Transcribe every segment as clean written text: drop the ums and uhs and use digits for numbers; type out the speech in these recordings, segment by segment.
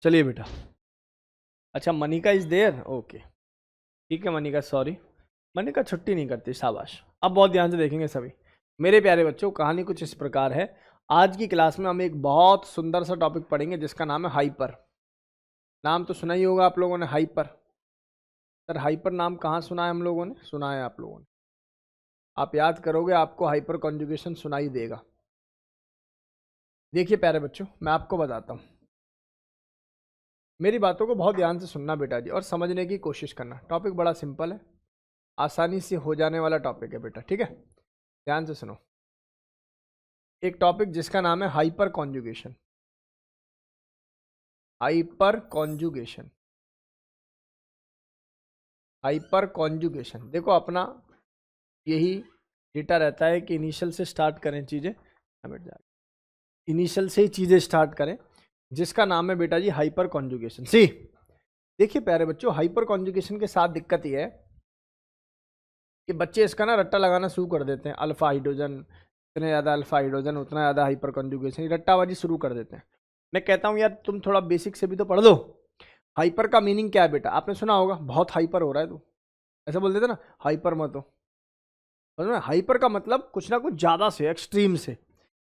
चलिए बेटा। अच्छा, मनिका इज देयर, ओके ठीक है मनिका, सॉरी मनिका छुट्टी नहीं करती, शाबाश। अब बहुत ध्यान से देखेंगे सभी मेरे प्यारे बच्चों। कहानी कुछ इस प्रकार है। आज की क्लास में हम एक बहुत सुंदर सा टॉपिक पढ़ेंगे जिसका नाम है हाइपर। नाम तो सुना ही होगा आप लोगों ने, हाइपर। सर हाइपर नाम कहाँ सुना है हम लोगों ने? सुना है आप लोगों ने। आप याद करोगे आपको हाइपर कॉन्जुगेशन सुनाई देगा। देखिए प्यारे बच्चों, मैं आपको बताता हूँ, मेरी बातों को बहुत ध्यान से सुनना बेटा जी और समझने की कोशिश करना। टॉपिक बड़ा सिंपल है, आसानी से हो जाने वाला टॉपिक है बेटा, ठीक है? ध्यान से सुनो। एक टॉपिक जिसका नाम है hyper conjugation. Hyper conjugation, hyper conjugation. देखो अपना यही डेटा रहता है कि इनिशियल से स्टार्ट करें चीज़ें, इनिशियल से ही चीज़ें स्टार्ट करें, जिसका नाम है बेटा जी हाइपर कॉन्जुगेशन। सी देखिए प्यारे बच्चों, हाइपर कॉन्जुगेशन के साथ दिक्कत यह है कि बच्चे इसका ना रट्टा लगाना शुरू कर देते हैं। अल्फा हाइड्रोजन, इतने ज़्यादा अल्फा हाइड्रोजन उतना ज़्यादा हाइपर कॉन्जुगेशन, रट्टाबाजी शुरू कर देते हैं। मैं कहता हूँ यार तुम थोड़ा बेसिक से भी तो पढ़ लो। हाइपर का मीनिंग क्या है बेटा? आपने सुना होगा बहुत हाइपर हो रहा है तू, ऐसा बोल देते ना, हाइपर मत हो। समझ में? हाइपर का मतलब कुछ ना कुछ ज़्यादा से, एक्सट्रीम से।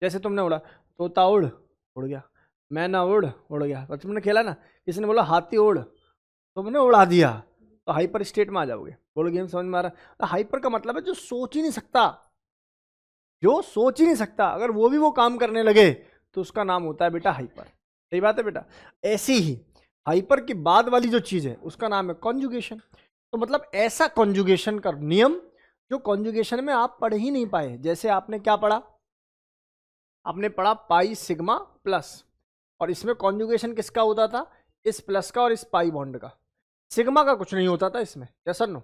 जैसे तुमने उड़ा, तोता उड़ उड़ गया, मैना उड़ गया। और तुमने खेला ना, किसी ने बोला हाथी उड़, तुमने उड़ा दिया, तो हाइपर स्टेट में आ जाओगे। बोलो गेम समझ में आ रहा? तो हाइपर का मतलब है जो सोच ही नहीं सकता, जो सोच ही नहीं सकता, अगर वो भी वो काम करने लगे तो उसका नाम होता है बेटा हाइपर। सही बात है बेटा? ऐसी ही हाइपर के बाद वाली जो चीज है उसका नाम है कॉन्जुगेशन। तो मतलब ऐसा कॉन्जुगेशन का नियम जो कॉन्जुगेशन में आप पढ़ ही नहीं पाए। जैसे आपने क्या पढ़ा? आपने पढ़ा पाई सिग्मा प्लस, और इसमें कॉन्जुगेशन किसका होता था? इस प्लस का और इस पाई बॉन्ड का। सिग्मा का कुछ नहीं होता था इसमें, सर नो,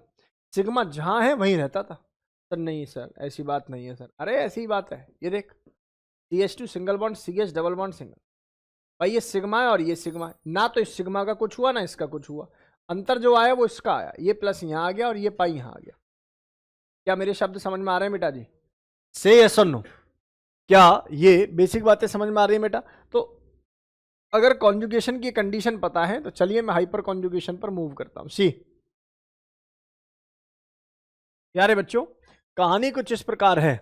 सिग्मा जहां है वहीं रहता था। सर नहीं सर, ऐसी बात नहीं है सर। अरे ऐसी ही बात है, ये देख, CH2 single bond, CH double bond single. भाई ये सिग्मा है और ये सिग्मा है ना, तो इस सिग्मा का कुछ हुआ ना इसका कुछ हुआ। अंतर जो आया वो इसका आया, ये प्लस यहाँ आ गया और ये पाई यहाँ आ गया। क्या मेरे शब्द समझ में आ रहे हैं बेटा जी? से यस और नो, क्या ये बेसिक बातें समझ में आ रही है बेटा? तो अगर कॉन्जुगेशन की कंडीशन पता है तो चलिए मैं हाइपर कॉन्जुगेशन पर मूव करता हूं। सी यारे बच्चों, कहानी कुछ इस प्रकार है,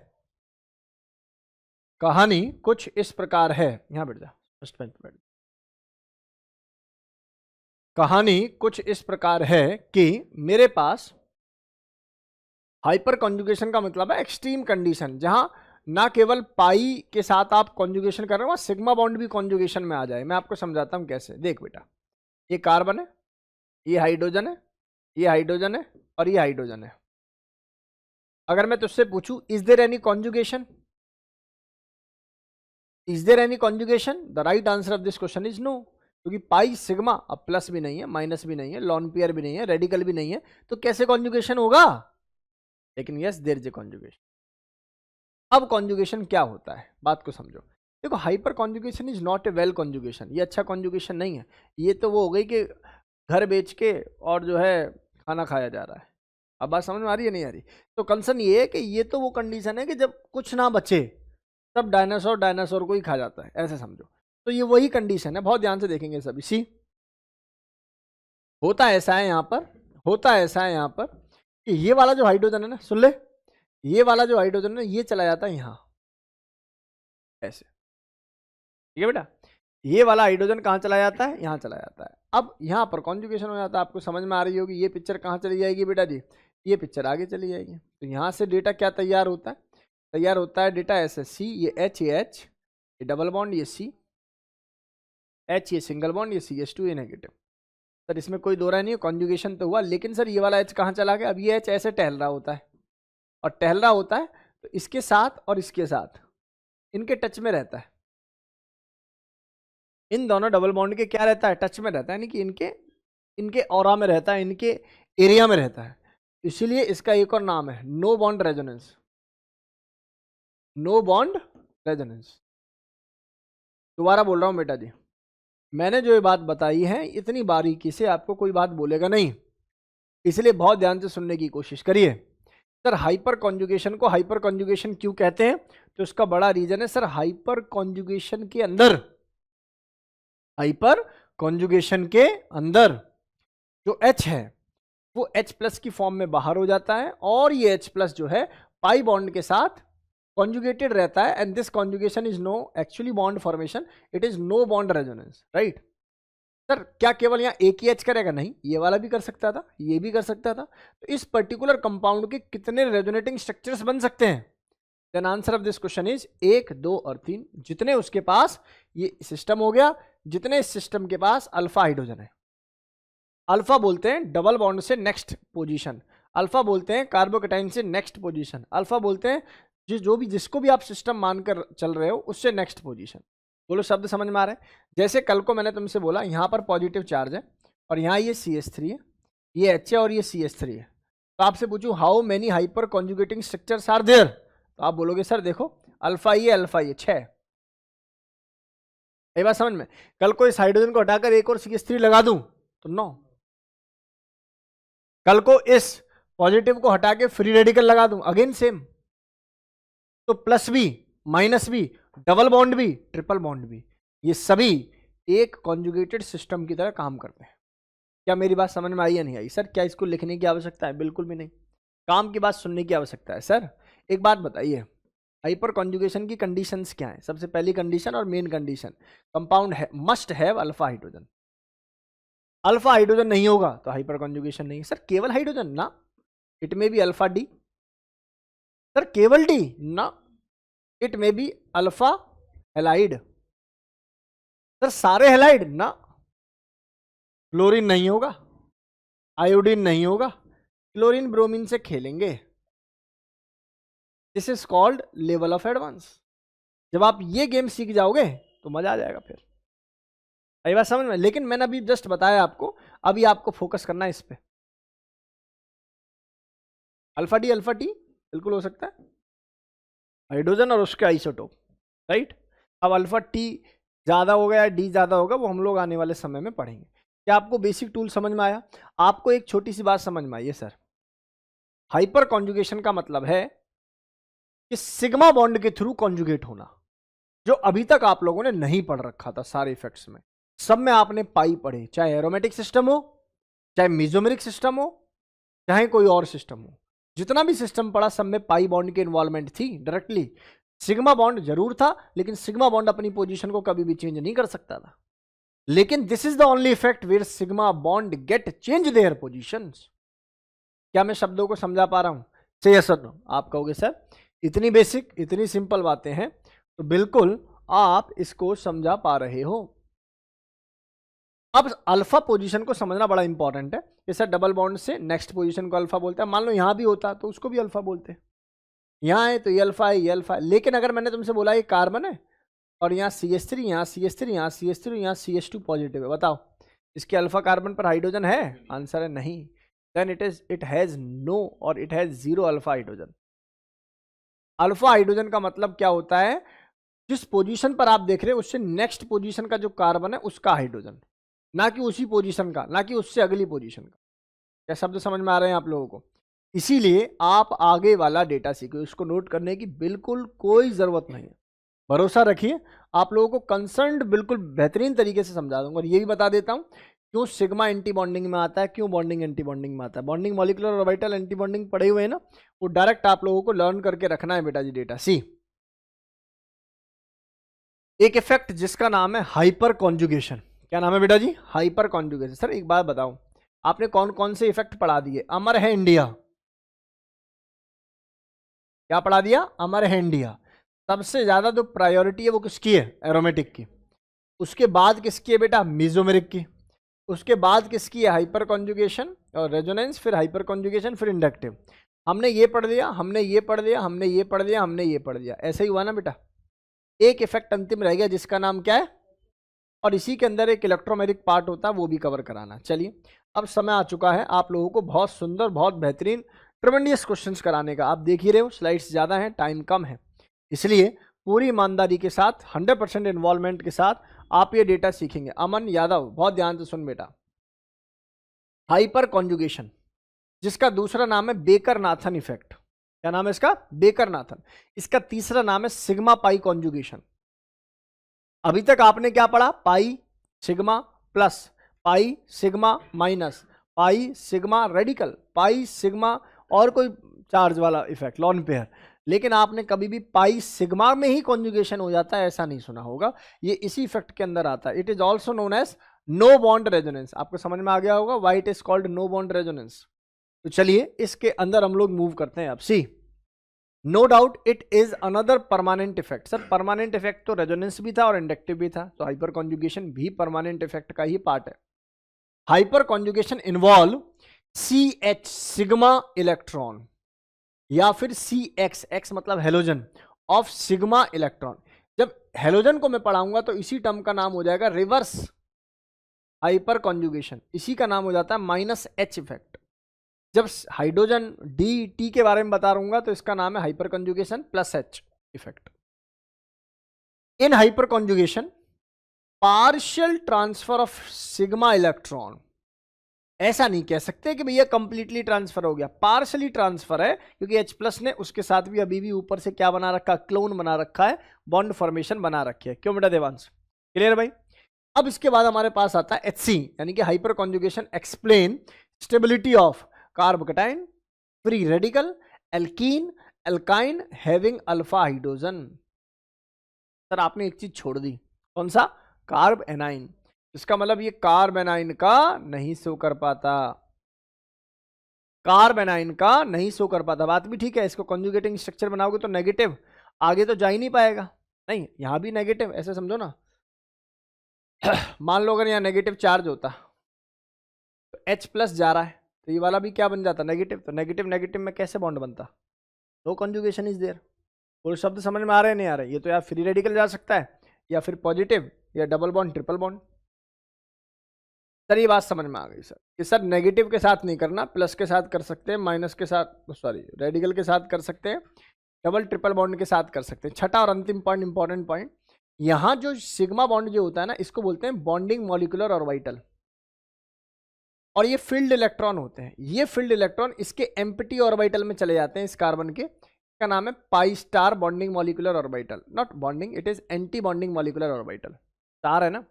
कहानी कुछ इस प्रकार है। यहां बैठ जा, फर्स्ट बेंच पे बैठ। कहानी कुछ इस प्रकार है कि मेरे पास हाइपर कॉन्जुगेशन का मतलब है एक्सट्रीम कंडीशन, जहां ना केवल पाई के साथ आप कॉन्जुगेशन कर रहे हो, सिग्मा बॉन्ड भी कॉन्जुगेशन में आ जाए। मैं आपको समझाता हूं कैसे। देख बेटा, ये कार्बन है, ये हाइड्रोजन है, ये हाइड्रोजन है और ये हाइड्रोजन है। अगर मैं तुझसे पूछूं is there any conjugation, is there any conjugation, the right answer of this question is no. क्योंकि पाई सिग्मा अब प्लस भी नहीं है, माइनस भी नहीं है, लॉन पेयर भी नहीं है, रेडिकल भी नहीं है, तो कैसे कॉन्जुगेशन होगा? लेकिन yes there is a conjugation. अब कॉन्जुगेशन क्या होता है, बात को समझो। देखो hyper conjugation is not a well conjugation, ये अच्छा कॉन्जुगेशन नहीं है। ये तो वो हो गई कि घर बेच के और जो है खाना खाया जा रहा है। अब बात समझ में आ रही है नहीं आ रही? तो कंसर्न ये है कि ये तो वो कंडीशन है कि जब कुछ ना बचे तब डायनासोर डायनासोर को ही खा जाता है, ऐसे समझो। तो ये वही कंडीशन है, बहुत ध्यान से देखेंगे सभी। सी होता ऐसा है यहाँ पर, होता ऐसा है यहाँ पर कि ये वाला जो हाइड्रोजन है ना, सुन ले, ये वाला जो हाइड्रोजन है ये चला जाता है यहाँ, ऐसे। ठीक है बेटा? ये वाला हाइड्रोजन कहाँ चला जाता है? यहाँ चला जाता है। अब यहाँ पर कॉन्जुगेशन हो जाता है। आपको समझ में आ रही होगी। ये पिक्चर कहाँ चली जाएगी बेटा जी? ये पिक्चर आगे चली जाएगी। तो यहाँ से डेटा क्या तैयार होता है? तैयार होता है डेटा ऐसे, सी ये H, ये डबल बॉन्ड, ये C H, ये सिंगल बॉन्ड, ये CH2 ये नेगेटिव। सर इसमें कोई दो राय नहीं है, कॉन्जुगेशन तो हुआ, लेकिन सर ये वाला H कहाँ चला गया? अब ये H ऐसे टहल रहा होता है, और टहल रहा होता है तो इसके साथ और इसके साथ इनके टच में रहता है। इन दोनों डबल बॉन्ड के क्या रहता है? टच में रहता है, यानी कि इनके इनके ऑरा में रहता है, इनके एरिया में रहता है। इसीलिए इसका एक और नाम है no bond resonance, no bond resonance. दोबारा बोल रहा हूं बेटा जी, मैंने जो ये बात बताई है इतनी बारीकी से आपको कोई बात बोलेगा नहीं, इसलिए बहुत ध्यान से सुनने की कोशिश करिए। सर हाइपर कॉन्जुगेशन को हाइपर कॉन्जुगेशन क्यों कहते हैं? तो इसका बड़ा रीजन है सर, हाइपर कॉन्जुगेशन के अंदर, हाइपर कॉन्जुगेशन के अंदर जो H है वो H प्लस की फॉर्म में बाहर हो जाता है और ये H प्लस जो है पाई बॉन्ड के साथ कॉन्जुगेटेड रहता है and this conjugation is no actually bond formation, it is no bond resonance, right. Sir क्या केवल यहाँ एक ही H करेगा? नहीं, ये वाला भी कर सकता था, ये भी कर सकता था। तो इस पर्टिकुलर कंपाउंड के कितने रेजोनेटिंग स्ट्रक्चर्स बन सकते हैं? Then answer of this question is 1, 2 और 3। जितने उसके पास, ये सिस्टम हो गया, जितने इस सिस्टम के पास अल्फा हाइड्रोजन है, अल्फा बोलते हैं डबल बॉन्ड से नेक्स्ट पोजीशन, अल्फा बोलते हैं कार्बोकेटाइन से नेक्स्ट पोजीशन, अल्फा बोलते हैं जो भी जिसको भी आप सिस्टम मानकर चल रहे हो उससे नेक्स्ट पोजीशन। बोलो शब्द समझ में आ रहा है? जैसे कल को मैंने तुमसे बोला यहाँ पर पॉजिटिव चार्ज है और यहाँ ये CH3 है, ये H है और ये CH3 है, तो आपसे पूछूं how many hyper conjugating structures are there, तो आप बोलोगे सर देखो अल्फा ये 6। ये बात समझ में? कल को इस हाइड्रोजन को हटाकर एक और CH3 लगा दूं तो 9। कल को इस पॉजिटिव को हटा के फ्री रेडिकल लगा दूं, अगेन सेम। तो प्लस भी, माइनस भी, डबल बॉन्ड भी, ट्रिपल बॉन्ड भी, ये सभी एक कॉन्जुगेटेड सिस्टम की तरह काम करते हैं। क्या मेरी बात समझ में आई या नहीं आई? सर क्या इसको लिखने की आवश्यकता है? बिल्कुल भी नहीं, काम की बात सुनने की आवश्यकता है। सर एक बात बताइए, हाइपर कॉन्जुगेशन की कंडीशंस क्या है? सबसे पहली कंडीशन और मेन कंडीशन, कंपाउंड है must have alpha hydrogen. Alpha hydrogen नहीं होगा तो हाइपर कॉन्जुगेशन नहीं। सर केवल हाइड्रोजन ना, it may be alpha D. Sir केवल डी ना, it may be alpha halide. Sir सारे हेलाइड ना, क्लोरीन नहीं होगा, आयोडीन नहीं होगा, क्लोरीन ब्रोमीन से खेलेंगे। This is called level of advance. जब आप ये गेम सीख जाओगे तो मजा आ जाएगा। फिर आई बात समझ में? लेकिन मैंने अभी जस्ट बताया आपको, अभी आपको फोकस करना है इस पे। अल्फा टी बिल्कुल हो सकता है, हाइड्रोजन और उसके आइसोटोप, राइट। अब अल्फा टी ज़्यादा होगा या डी ज़्यादा होगा वो हम लोग आने वाले समय में पढ़ेंगे। क्या आपको बेसिक टूल समझ में आया? आपको एक छोटी सी बात समझ में आई है सर, हाइपर कॉन्जुगेशन का मतलब है कि सिग्मा बॉन्ड के थ्रू कॉन्जुगेट होना, जो अभी तक आप लोगों ने नहीं पढ़ रखा था। सारे इफेक्ट्स में सब में आपने पाई पढ़े, चाहे एरोमेटिक सिस्टम हो, चाहे मेसोमेरिक सिस्टम हो, चाहे कोई और सिस्टम हो, जितना भी सिस्टम पढ़ा सब में पाई बॉन्ड की इन्वॉल्वमेंट थी डायरेक्टली। सिग्मा बॉन्ड जरूर था, लेकिन सिग्मा बॉन्ड अपनी पोजीशन को कभी भी चेंज नहीं कर सकता था। लेकिन this is the only effect where sigma bond get change their positions. क्या मैं शब्दों को समझा पा रहा हूं? से यस और नो? आप कहोगे सर इतनी बेसिक, इतनी सिंपल बातें हैं, तो बिल्कुल आप इसको समझा पा रहे हो। अब अल्फा पोजीशन को समझना बड़ा इंपॉर्टेंट है। जैसे डबल बॉन्ड से नेक्स्ट पोजीशन को अल्फा बोलते हैं, मान लो यहां भी होता तो उसको भी अल्फा बोलते हैं। यहाँ है तो ये अल्फा है, ये अल्फा है। लेकिन अगर मैंने तुमसे बोला ये कार्बन है और यहाँ CH3, यहाँ CH3, यहाँ CH3, यहाँ CH2 पॉजिटिव है, बताओ इसके अल्फा कार्बन पर हाइड्रोजन है? आंसर है नहीं। देन इट हैज नो और it has 0 alpha hydrogen. Alpha hydrogen का मतलब क्या होता है? जिस पोजीशन पर आप देख रहे हो उससे नेक्स्ट पोजीशन का जो कार्बन है उसका हाइड्रोजन, ना कि उसी पोजीशन का, ना कि उससे अगली पोजीशन का। क्या शब्द समझ में आ रहे हैं आप लोगों को? इसीलिए आप आगे वाला डेटा सीखो, इसको नोट करने की बिल्कुल कोई ज़रूरत नहीं है। भरोसा रखिए, आप लोगों को कंसर्न्ड बिल्कुल बेहतरीन तरीके से समझा दूंगा। और ये भी बता देता हूँ क्यों सिग्मा एंटी बॉन्डिंग में आता है, क्यों बॉन्डिंग एंटी बॉन्डिंग में आता है। Bonding molecular orbital anti bonding पढ़े हुए हैं ना, वो डायरेक्ट आप लोगों को लर्न करके रखना है बेटा जी डेटा। सी एक इफेक्ट जिसका नाम है हाइपर कॉन्जुगेशन। क्या नाम है बेटा जी? Hyper conjugation. सर एक बात बताओ, आपने कौन कौन से इफेक्ट पढ़ा दिए? अमर है इंडिया। क्या पढ़ा दिया? अमर है इंडिया। सबसे ज्यादा जो प्रायोरिटी है वो किसकी है? एरोमेटिक की। उसके बाद किसकी है बेटा? मेसोमेरिक की। उसके बाद किसकी है? हाइपर कॉन्जुगेशन और रेजोनेंस, फिर हाइपर कॉन्जुगेशन, फिर इंडक्टिव। हमने ये पढ़ लिया, हमने ये पढ़ लिया, हमने ये पढ़ लिया, हमने ये पढ़ लिया। ऐसा ही हुआ ना बेटा? एक इफेक्ट अंतिम रह गया जिसका नाम क्या है? और इसी के अंदर एक इलेक्ट्रोमैग्नेटिक पार्ट होता है, वो भी कवर कराना। चलिए अब समय आ चुका है आप लोगों को बहुत सुंदर, बहुत बेहतरीन, ट्रेमेंडियस क्वेश्चंस कराने का। आप देख ही रहे हो स्लाइड्स ज़्यादा हैं, टाइम कम है, इसलिए पूरी ईमानदारी के साथ 100% इन्वॉल्वमेंट के साथ आप ये डेटा सीखेंगे। अमन यादव बहुत ध्यान से सुन बेटा। हाइपर कॉन्जुगेशन, जिसका दूसरा नाम है बेकर नाथन इफेक्ट। क्या नाम है इसका? Baker Nathan. इसका तीसरा नाम है सिग्मा पाई कॉन्जुगेशन। अभी तक आपने क्या पढ़ा? Pi, sigma, plus pi sigma minus pi sigma radical pi sigma और कोई चार्ज वाला इफेक्ट लॉन पेयर। लेकिन आपने कभी भी पाई सिग्मा में ही कॉन्जुगेशन हो जाता है ऐसा नहीं सुना होगा, ये इसी इफेक्ट के अंदर आता है। It is also known as no bond resonance. आपको समझ में आ गया होगा why it is called no bond resonance. तो चलिए इसके अंदर हम लोग मूव करते हैं अब। See no doubt it is another permanent effect. Sir permanent effect तो रेजोनेंस भी था और इंडक्टिव भी था, तो हाइपर कॉन्जुगेशन भी परमानेंट इफेक्ट का ही पार्ट है। Hyperconjugation involve CH sigma electron या फिर CX, X मतलब हेलोजन ऑफ सिग्मा इलेक्ट्रॉन। जब हेलोजन को मैं पढ़ाऊंगा तो इसी टर्म का नाम हो जाएगा रिवर्स हाइपर कॉन्जुगेशन, इसी का नाम हो जाता है -H इफेक्ट। जब हाइड्रोजन DT के बारे में बता रहूंगा तो इसका नाम है hyper conjugation +H effect. In hyper conjugation partial transfer of sigma electron, ऐसा नहीं कह सकते कि भैया कंप्लीटली ट्रांसफर हो गया, पार्शियली ट्रांसफर है, क्योंकि H+ ने उसके साथ भी अभी भी ऊपर से क्या बना रखा, क्लोन बना रखा है, बॉन्ड फॉर्मेशन बना रखी है। क्यों बेटा देवांश, क्लियर भाई। अब इसके बाद हमारे पास आता है HC, यानी कि hyper conjugation explain stability of carbocation free radical alkene alkyne having alpha hydrogen. Sir आपने एक चीज छोड़ दी, कौन सा, कार्ब एनाइन। इसका मतलब ये कार्ब एनाइन का नहीं शो कर पाता, कार्ब एनाइन का नहीं शो कर पाता। बात भी ठीक है, इसको कॉन्जुगेटिंग स्ट्रक्चर बनाओगे तो नेगेटिव आगे तो जा ही नहीं पाएगा। नहीं यहां भी नेगेटिव, ऐसे समझो ना मान लो अगर यहाँ नेगेटिव चार्ज होता तो H+ जा रहा है तो ये वाला भी क्या बन जाता, नेगेटिव। तो नेगेटिव नेगेटिव में कैसे बॉन्ड बनता, नो कॉन्जुगेशन इज देयर। पूरे शब्द समझ में आ रहे हैं नहीं आ रहे, ये तो यार फ्री रेडिकल जा सकता है या फिर पॉजिटिव या double bond triple bond. Sir ये बात समझ में आ गई सर कि सर नेगेटिव के साथ नहीं करना, प्लस के साथ कर सकते हैं, माइनस के साथ, सॉरी रेडिकल के साथ कर सकते हैं, डबल ट्रिपल बॉन्ड के साथ कर सकते हैं। छठा और अंतिम पॉइंट, इंपॉर्टेंट पॉइंट, यहाँ जो सिग्मा बॉन्ड जो होता है ना, इसको बोलते हैं बॉन्डिंग मॉलिक्यूलर ऑर्बिटल, और ये फील्ड इलेक्ट्रॉन होते हैं। ये फील्ड इलेक्ट्रॉन इसके एम्प्टी ऑर्बिटल में चले जाते हैं इस कार्बन के, इसका नाम है pi star bonding molecular orbital. Not bonding, it is anti bonding molecular orbital, star है ना।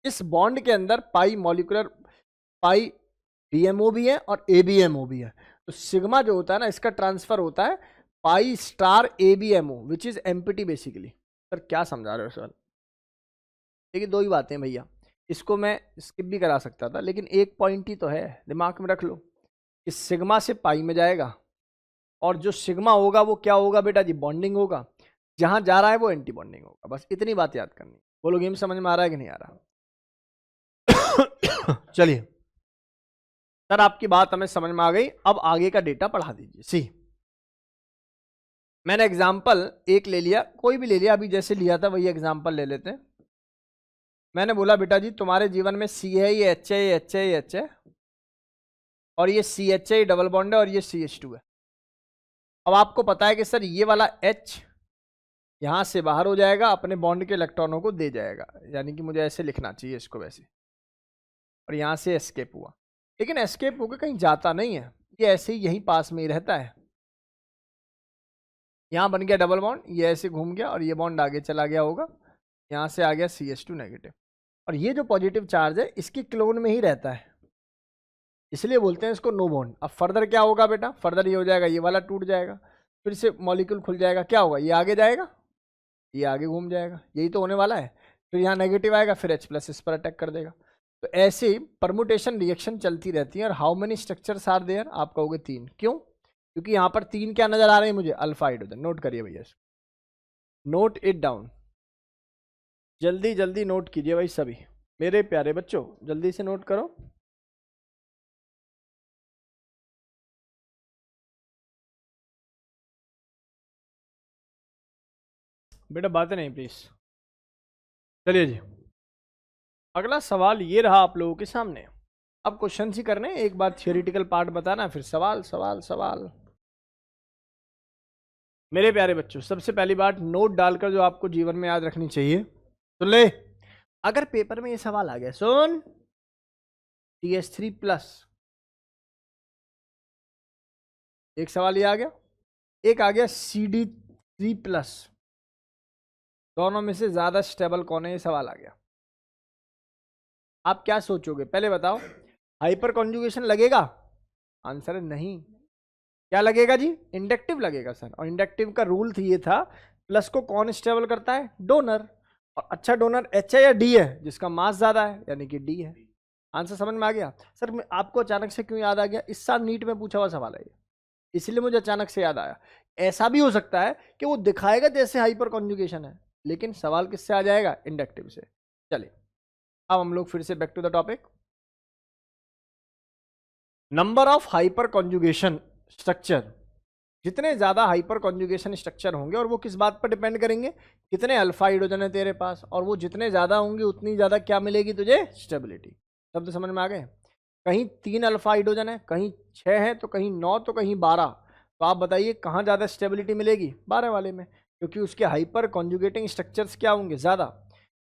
इस बॉन्ड के अंदर पाई मॉलिक्यूलर, पाई BMO भी है और ABMO भी है। तो सिग्मा जो होता है ना, इसका ट्रांसफर होता है pi star ABMO which is empty basically. Sir क्या समझा रहे हो सर, देखिए दो ही बातें भैया, इसको मैं स्किप भी करा सकता था, लेकिन एक पॉइंट ही तो है, दिमाग में रख लो। इस सिग्मा से पाई में जाएगा और जो सिग्मा होगा वो क्या होगा बेटा जी, बॉन्डिंग होगा, जहां जा रहा है वो एंटी बॉन्डिंग होगा। बस इतनी बात याद करनी। बोलो गेम समझ में आ रहा है कि नहीं आ रहा चलिए सर आपकी बात हमें समझ में आ गई, अब आगे का डेटा पढ़ा दीजिए। सी मैंने एग्जाम्पल एक ले लिया, कोई भी ले लिया, अभी जैसे लिया था वही एग्जाम्पल ले लेते हैं। मैंने बोला बेटा जी तुम्हारे जीवन में C है, ये H है, ये H है, ये H है, और ये CH है, ये डबल बॉन्ड है, और ये CH2 है। अब आपको पता है कि सर ये वाला H यहां से बाहर हो जाएगा, अपने बॉन्ड के इलेक्ट्रॉनों को दे जाएगा, यानी कि मुझे ऐसे लिखना चाहिए इसको वैसे, और यहां से एस्केप हुआ, लेकिन एस्केप होकर कहीं जाता नहीं है, ये ऐसे ही यहीं पास में ही रहता है। यहां बन गया डबल बॉन्ड, ये ऐसे घूम गया और ये बॉन्ड आगे चला गया होगा, यहां से आ गया CH2 नेगेटिव, और ये जो पॉजिटिव चार्ज है इसकी क्लोन में ही रहता है, इसलिए बोलते हैं इसको नो बॉन्ड। अब फर्दर क्या होगा बेटा, फर्दर ये हो जाएगा, ये वाला टूट जाएगा, फिर से मॉलिक्यूल खुल जाएगा, क्या होगा, ये आगे जाएगा, ये आगे घूम जाएगा, यही तो होने वाला है। फिर यहाँ नेगेटिव आएगा, फिर H+ इस पर अटैक कर देगा। तो ऐसे ही परमुटेशन रिएक्शन चलती रहती है। और how many structures are there, आप कहोगे 3, क्यों, क्योंकि यहाँ पर 3 क्या नजर आ रहे हैं मुझे, अल्फा हाइड्रोजन। नोट करिए भैया, नोट इट डाउन, जल्दी जल्दी नोट कीजिए भाई सभी मेरे प्यारे बच्चों, जल्दी से नोट करो। बेटा बातें नहीं प्लीज। चलिए जी, अगला सवाल ये रहा आप लोगों के सामने। अब क्वेश्चन ही करने, एक बार थियोरिटिकल पार्ट बताना, फिर सवाल सवाल सवाल। मेरे प्यारे बच्चों सबसे पहली बात, नोट डालकर जो आपको जीवन में याद रखनी चाहिए, तो ले, अगर पेपर में ये सवाल आ गया, सुन CH3+, एक सवाल ये आ गया, एक आ गया CD3+, दोनों में से ज्यादा स्टेबल कौन है, ये सवाल आ गया। आप क्या सोचोगे पहले बताओ, हाइपर कॉन्जुगेशन लगेगा? आंसर है नहीं। क्या लगेगा जी? इंडक्टिव लगेगा सर। और इंडक्टिव का रूल ये था, प्लस को कौन स्टेबल करता है? डोनर। और अच्छा डोनर एच है या डी है? जिसका मास ज्यादा है, यानी कि डी है। आंसर समझ में आ गया? सर आपको अचानक से क्यों याद आ गया? इस साल नीट में पूछा हुआ सवाल है ये, इसलिए मुझे अचानक से याद आया। ऐसा भी हो सकता है कि वो दिखाएगा जैसे हाइपर कॉन्जुगेशन है, लेकिन सवाल किससे आ जाएगा? इंडक्टिव से। चलिए अब हम लोग फिर से back to the topic. Number of hyper conjugation structure, जितने ज्यादा हाइपर कॉन्जुगेशन स्ट्रक्चर होंगे, और वो किस बात पर डिपेंड करेंगे? कितने अल्फा हाइड्रोजन है तेरे पास, और वो जितने ज्यादा होंगे उतनी ज्यादा क्या मिलेगी तुझे? स्टेबिलिटी। शब्द समझ में आ गए? कहीं 3 अल्फा हाइड्रोजन है, कहीं 6 है, तो कहीं 9, तो कहीं 12। तो आप बताइए कहाँ ज्यादा स्टेबिलिटी मिलेगी? 12 वाले में, क्योंकि उसके हाइपर कॉन्जुगेटिंग स्ट्रक्चर्स क्या होंगे? ज्यादा।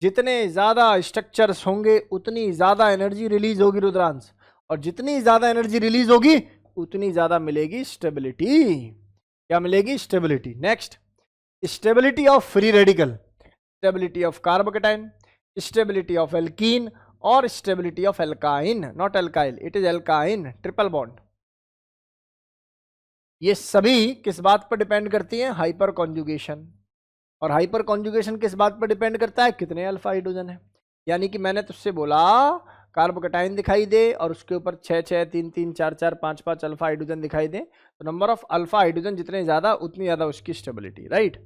जितने ज्यादा स्ट्रक्चर्स होंगे उतनी ज्यादा एनर्जी रिलीज होगी रुद्रांश, और जितनी ज्यादा एनर्जी रिलीज होगी उतनी ज्यादा मिलेगी स्टेबिलिटी। क्या मिलेगी? Stability. Next, stability of free radical, stability of carbocation, stability of alkene, और stability of alkyne, not alkyl, it is alkyne, triple bond. ये सभी किस बात पर डिपेंड करती हैं? Hyperconjugation. और हाइपर कॉन्जुगेशन किस बात पर डिपेंड करता है? कितने अल्फा हाइड्रोजन है। यानी कि मैंने तुझसे बोला कार्बोकेटाइन दिखाई दे और उसके ऊपर 6 6 3 3 4 4 5 5 अल्फा हाइड्रोजन दिखाई दे, तो नंबर ऑफ अल्फा हाइड्रोजन जितने ज्यादा उतनी ज्यादा उसकी स्टेबिलिटी, राइट।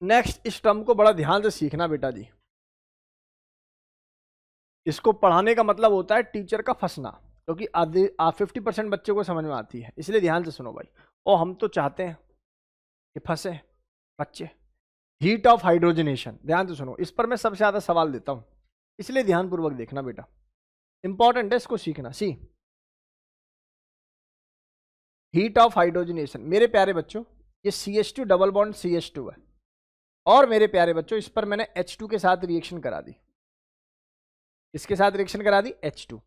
नेक्स्ट, इस टर्म को बड़ा ध्यान से सीखना बेटा जी। इसको पढ़ाने का मतलब होता है टीचर का फंसना, क्योंकि आधे 50% बच्चे को समझ में आती है, इसलिए ध्यान से सुनो भाई। और हम तो चाहते हैं कि फंसे बच्चे। हीट ऑफ हाइड्रोजनेशन, ध्यान से सुनो, इस पर मैं सबसे ज्यादा सवाल देता हूं, इसलिए ध्यानपूर्वक देखना बेटा, इंपॉर्टेंट है इसको सीखना। सी, हीट ऑफ हाइड्रोजनेशन, मेरे प्यारे बच्चों, ये CH2 डबल बॉन्ड CH2 है, और मेरे प्यारे बच्चों इस पर मैंने H2 के साथ रिएक्शन करा दी। इसके साथ रिएक्शन करा दी H2।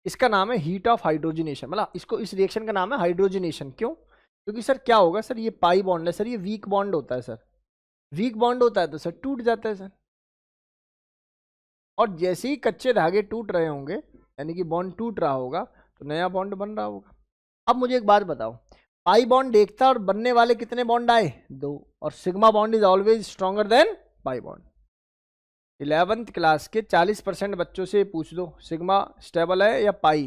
इसका नाम है हीट ऑफ हाइड्रोजनेशन, मतलब इसको, इस रिएक्शन का नाम है हाइड्रोजनेशन। क्यों? क्योंकि सर क्या होगा सर, ये पाई बॉन्ड है सर, ये वीक बॉन्ड होता है सर, वीक बॉन्ड होता है तो सर टूट जाता है सर। और जैसे ही कच्चे धागे टूट रहे होंगे, यानी कि बॉन्ड टूट रहा होगा, तो नया बॉन्ड बन रहा होगा। अब मुझे एक बात बताओ, पाई बॉन्ड एक था और बनने वाले कितने बॉन्ड आए? 2। और sigma bond is always stronger than pi bond. 11th class के 40% बच्चों से पूछ दो सिग्मा स्टेबल है या पाई,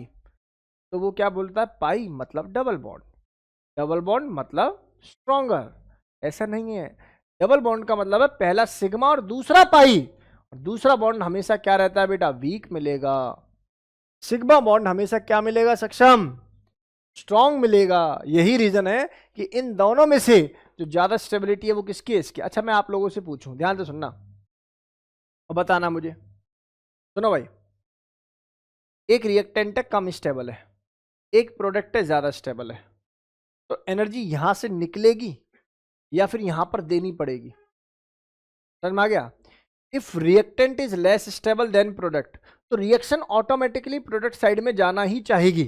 तो वो क्या बोलता है? पाई मतलब डबल बॉन्ड, डबल बॉन्ड मतलब स्ट्रॉन्गर। ऐसा नहीं है, डबल बॉन्ड का मतलब है पहला सिग्मा और दूसरा पाई, और दूसरा बॉन्ड हमेशा क्या रहता है बेटा? वीक मिलेगा। सिग्मा बॉन्ड हमेशा क्या मिलेगा? सक्षम, स्ट्रॉन्ग मिलेगा। यही रीजन है कि इन दोनों में से जो ज्यादा स्टेबिलिटी है वो किसकी है? इसकी। अच्छा मैं आप लोगों से पूछूं, ध्यान से सुनना और बताना मुझे। सुनो भाई, एक रिएक्टेंट है कम स्टेबल है, एक प्रोडक्ट है ज्यादा स्टेबल है, तो एनर्जी यहां से निकलेगी या फिर यहां पर देनी पड़ेगी? समझ में आ गया? If reactant is less stable then product, तो रिएक्शन ऑटोमेटिकली प्रोडक्ट साइड में जाना ही चाहेगी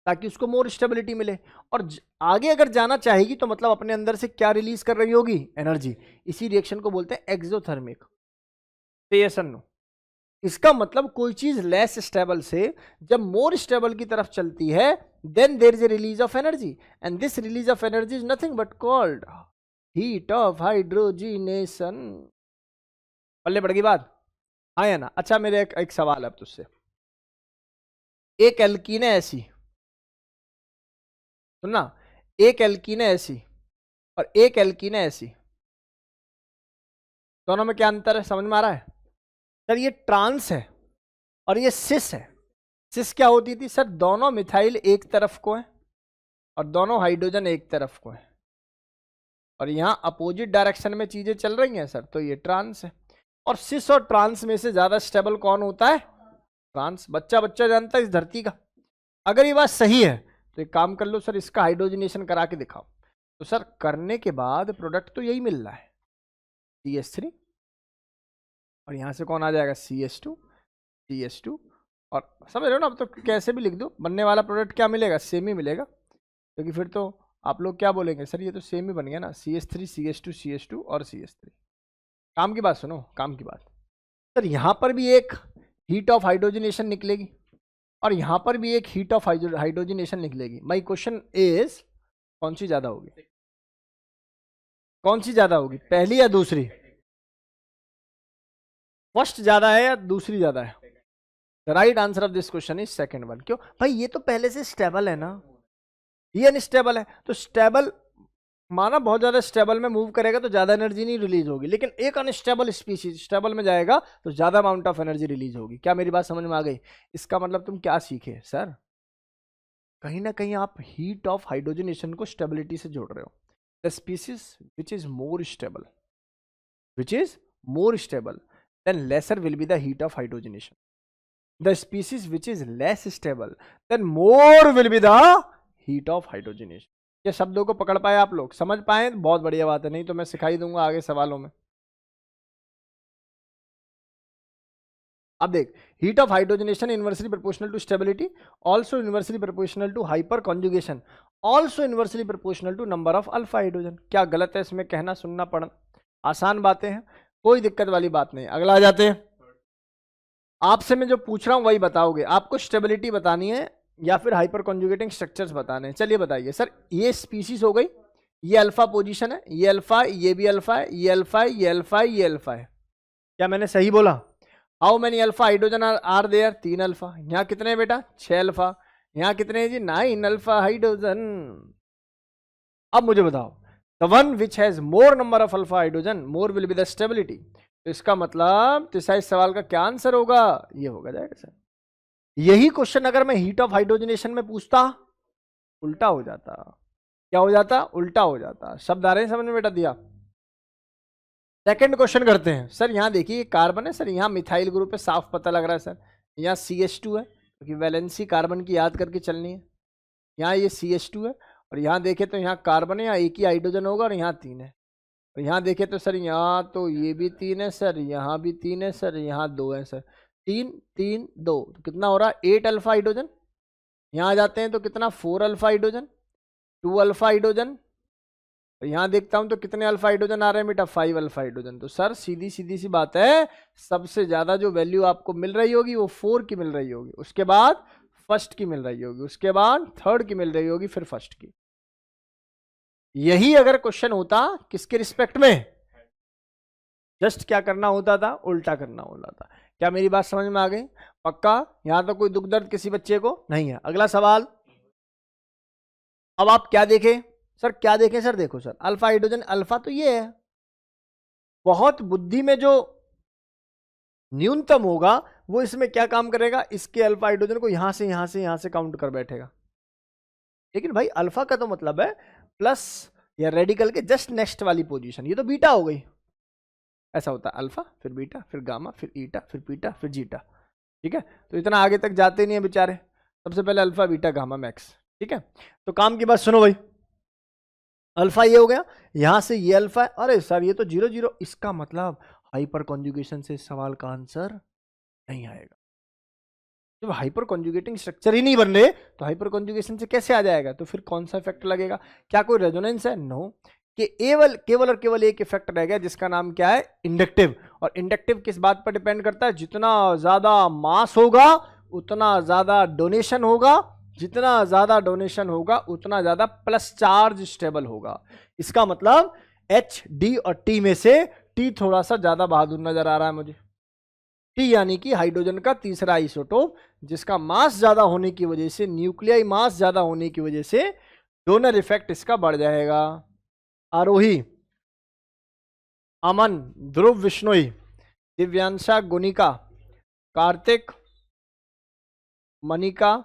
ताकि उसको मोर स्टेबिलिटी मिले। और आगे अगर जाना चाहेगी तो मतलब अपने अंदर से क्या रिलीज कर रही होगी? एनर्जी। इसी रिएक्शन को बोलते हैं एक्सोथर्मिक। यस और नो? इसका मतलब कोई चीज लेस स्टेबल से जब मोर स्टेबल की तरफ चलती है, then there is a release of energy, and this release of energy is nothing but called heat of hydrogenation. पल्ले पड़ गई बात? हाँ या ना? अच्छा मेरे एक सवाल है अब तुझसे, एक एल्कीन है ऐसी, सुनना, एक एल्कीन है ऐसी और एक एल्कीन है ऐसी, दोनों में क्या अंतर है? समझ में आ रहा है? सर ये ट्रांस है और ये सिस है। सिस क्या होती थी सर? दोनों मिथाइल एक तरफ को है और दोनों हाइड्रोजन एक तरफ को है, और यहां अपोजिट डायरेक्शन में चीजें चल रही हैं सर, तो ये ट्रांस है। और सिस और ट्रांस में से ज्यादा स्टेबल कौन होता है? ट्रांस। बच्चा बच्चा जानता है इस धरती का। अगर ये बात सही है तो एक काम कर लो सर, इसका हाइड्रोजनेशन करा के दिखाओ। तो सर करने के बाद प्रोडक्ट तो यही मिल रहा है, CH3, और यहां से कौन आ जाएगा? CH2, CH2। और समझ रहे हो ना? अब तो कैसे भी लिख दो, बनने वाला प्रोडक्ट क्या मिलेगा? सेम ही मिलेगा, क्योंकि फिर तो आप लोग क्या बोलेंगे? सर ये तो सेम ही बन गया ना, CH3 CH2 CH2 और CH3। काम की बात सुनो, काम की बात। सर यहां पर भी एक हीट ऑफ हाइड्रोजनेशन निकलेगी और यहां पर भी एक हीट ऑफ हाइड्रोजनेशन निकलेगी। माय क्वेश्चन इज कौन सी ज्यादा होगी, कौन सी ज्यादा होगी, पहली या दूसरी? फर्स्ट ज्यादा है या दूसरी ज्यादा है? The right answer of this question is second one. क्यों भाई, ये तो पहले से स्टेबल है ना, ये अनस्टेबल है। तो स्टेबल माना बहुत ज्यादा स्टेबल में मूव करेगा तो ज्यादा एनर्जी नहीं रिलीज होगी, लेकिन एक अनस्टेबल स्पीशीज स्टेबल में जाएगा तो ज्यादा अमाउंट ऑफ एनर्जी रिलीज होगी। क्या मेरी बात समझ में आ गई? इसका मतलब तुम क्या सीखे सर, कहीं ना कहीं आप हीट ऑफ हाइड्रोजनेशन को स्टेबिलिटी से जोड़ रहे हो। The species which is more stable, which is more stable, then lesser will be the heat of hydrogenation. The species which is less stable, then more will be the heat of hydrogenation. ये शब्दों को पकड़ पाए आप लोग, समझ पाए, बहुत बढ़िया बात है, नहीं तो मैं सिखाई दूंगा आगे सवालों में। अब देख, heat of hydrogenation inversely proportional to stability, also inversely proportional to hyper conjugation, also inversely proportional to number of alpha hydrogen. क्या गलत है इसमें कहना, सुनना, पढ़ना? आसान बातें हैं, कोई दिक्कत वाली बात नहीं। अगला आ जाते हैं, आपसे मैं जो पूछ रहा हूं वही बताओगे, आपको स्टेबिलिटी बतानी है या फिर हाइपर कॉन्जुगेटिंग स्ट्रक्चर्स बताने हैं। चलिए बताइए सर, ये स्पीसीज हो गई, ये अल्फा पोजीशन है, ये अल्फा, ये भी अल्फा है, ये अल्फा है, ये अल्फा है, ये अल्फा है। क्या मैंने सही बोला? How many alpha hydrogen are there? 3 alpha. यहाँ कितने हैं बेटा? 6 अल्फा। यहाँ कितने हैं जी? 9 अल्फा हाइड्रोजन। अब मुझे बताओ, the one which has more number of alpha hydrogen more will be the stability. तो इसका मतलब तो इस सवाल का क्या आंसर होगा? ये होगा जाएगा सर। यही क्वेश्चन अगर मैं हीट ऑफ हाइड्रोजनेशन में पूछता, उल्टा हो जाता। क्या हो जाता? उल्टा हो जाता। शब्द आ रहे हैं समझ में बेटा? दिया। सेकंड क्वेश्चन करते हैं। सर यहाँ देखिए कार्बन है सर, यहाँ मिथाइल ग्रुप है, साफ पता लग रहा है सर। यहाँ CH2 है क्योंकि वैलेंसी कार्बन की याद करके चलनी है। यहाँ ये CH2 है और यहाँ देखे तो यहाँ कार्बन है, यहाँ एक ही हाइड्रोजन होगा और यहाँ 3 है। और यहाँ देखे तो सर यहाँ तो ये भी 3 है सर, यहाँ भी 3 है सर, यहाँ 2 है सर। 3 3 2 तो कितना हो रहा है? 8 अल्फा हाइड्रोजन। यहाँ आ जाते हैं तो कितना? 4 अल्फा हाइड्रोजन, 2 अल्फा हाइड्रोजन। और यहाँ देखता हूं तो कितने अल्फा हाइड्रोजन आ रहे हैं बेटा? 5 अल्फा हाइड्रोजन। तो सर सीधी सीधी सी बात है, सबसे ज्यादा जो वैल्यू आपको मिल रही होगी वो 4 की मिल रही होगी, उसके बाद फर्स्ट की मिल रही होगी, उसके बाद थर्ड की मिल रही होगी, फिर फर्स्ट की। यही अगर क्वेश्चन होता किसके रिस्पेक्ट में, जस्ट क्या करना होता था? उल्टा करना होता था। क्या मेरी बात समझ में आ गई? पक्का? यहां तो कोई दुख दर्द किसी बच्चे को नहीं है। अगला सवाल, अब आप क्या देखें सर? क्या देखें सर? देखो सर, अल्फा हाइड्रोजन, अल्फा तो ये है, बहुत बुद्धि में जो न्यूनतम होगा वो इसमें क्या काम करेगा? इसके अल्फा हाइड्रोजन को यहां से यहां से यहां से काउंट कर बैठेगा। लेकिन भाई अल्फा का तो मतलब है प्लस या रेडिकल के जस्ट नेक्स्ट वाली पोजीशन, ये तो बीटा हो गई। ऐसा होता है, अल्फा फिर बीटा फिर गामा फिर ईटा फिर बीटा फिर जीटा। ठीक है, तो इतना आगे तक जाते नहीं है बेचारे, सबसे पहले अल्फा बीटा गामा मैक्स। ठीक है, तो काम की बात सुनो भाई, अल्फा ये हो गया, यहां से ये अल्फा है, अरे सर ये तो 0 0, इसका मतलब हाइपर कॉन्जुगेशन से सवाल का आंसर नहीं आएगा। जब हाइपर कॉन्जुगेटिंग स्ट्रक्चर ही नहीं बन रहे तो हाइपर कॉन्जुगेशन से कैसे आ जाएगा? तो फिर कौन सा इफेक्ट लगेगा? क्या कोई रेजोनेंस है? नो, कि केवल और केवल एक इफेक्ट रह गया जिसका नाम क्या है? इंडक्टिव। और इंडक्टिव किस बात पर डिपेंड करता है? जितना ज्यादा मास होगा उतना ज्यादा डोनेशन होगा, जितना ज्यादा डोनेशन होगा उतना ज्यादा प्लस चार्ज स्टेबल होगा। इसका मतलब H, D और T में से T थोड़ा सा ज्यादा बहादुर नजर आ रहा है मुझे। T यानी कि हाइड्रोजन का तीसरा आइसोटोप, जिसका मास ज्यादा होने की वजह से, न्यूक्लियाई मास ज्यादा होने की वजह से डोनर इफेक्ट इसका बढ़ जाएगा। आरोही, अमन, ध्रुव Bishnoi, दिव्यांशा, गुनिका, Kartik, Manika,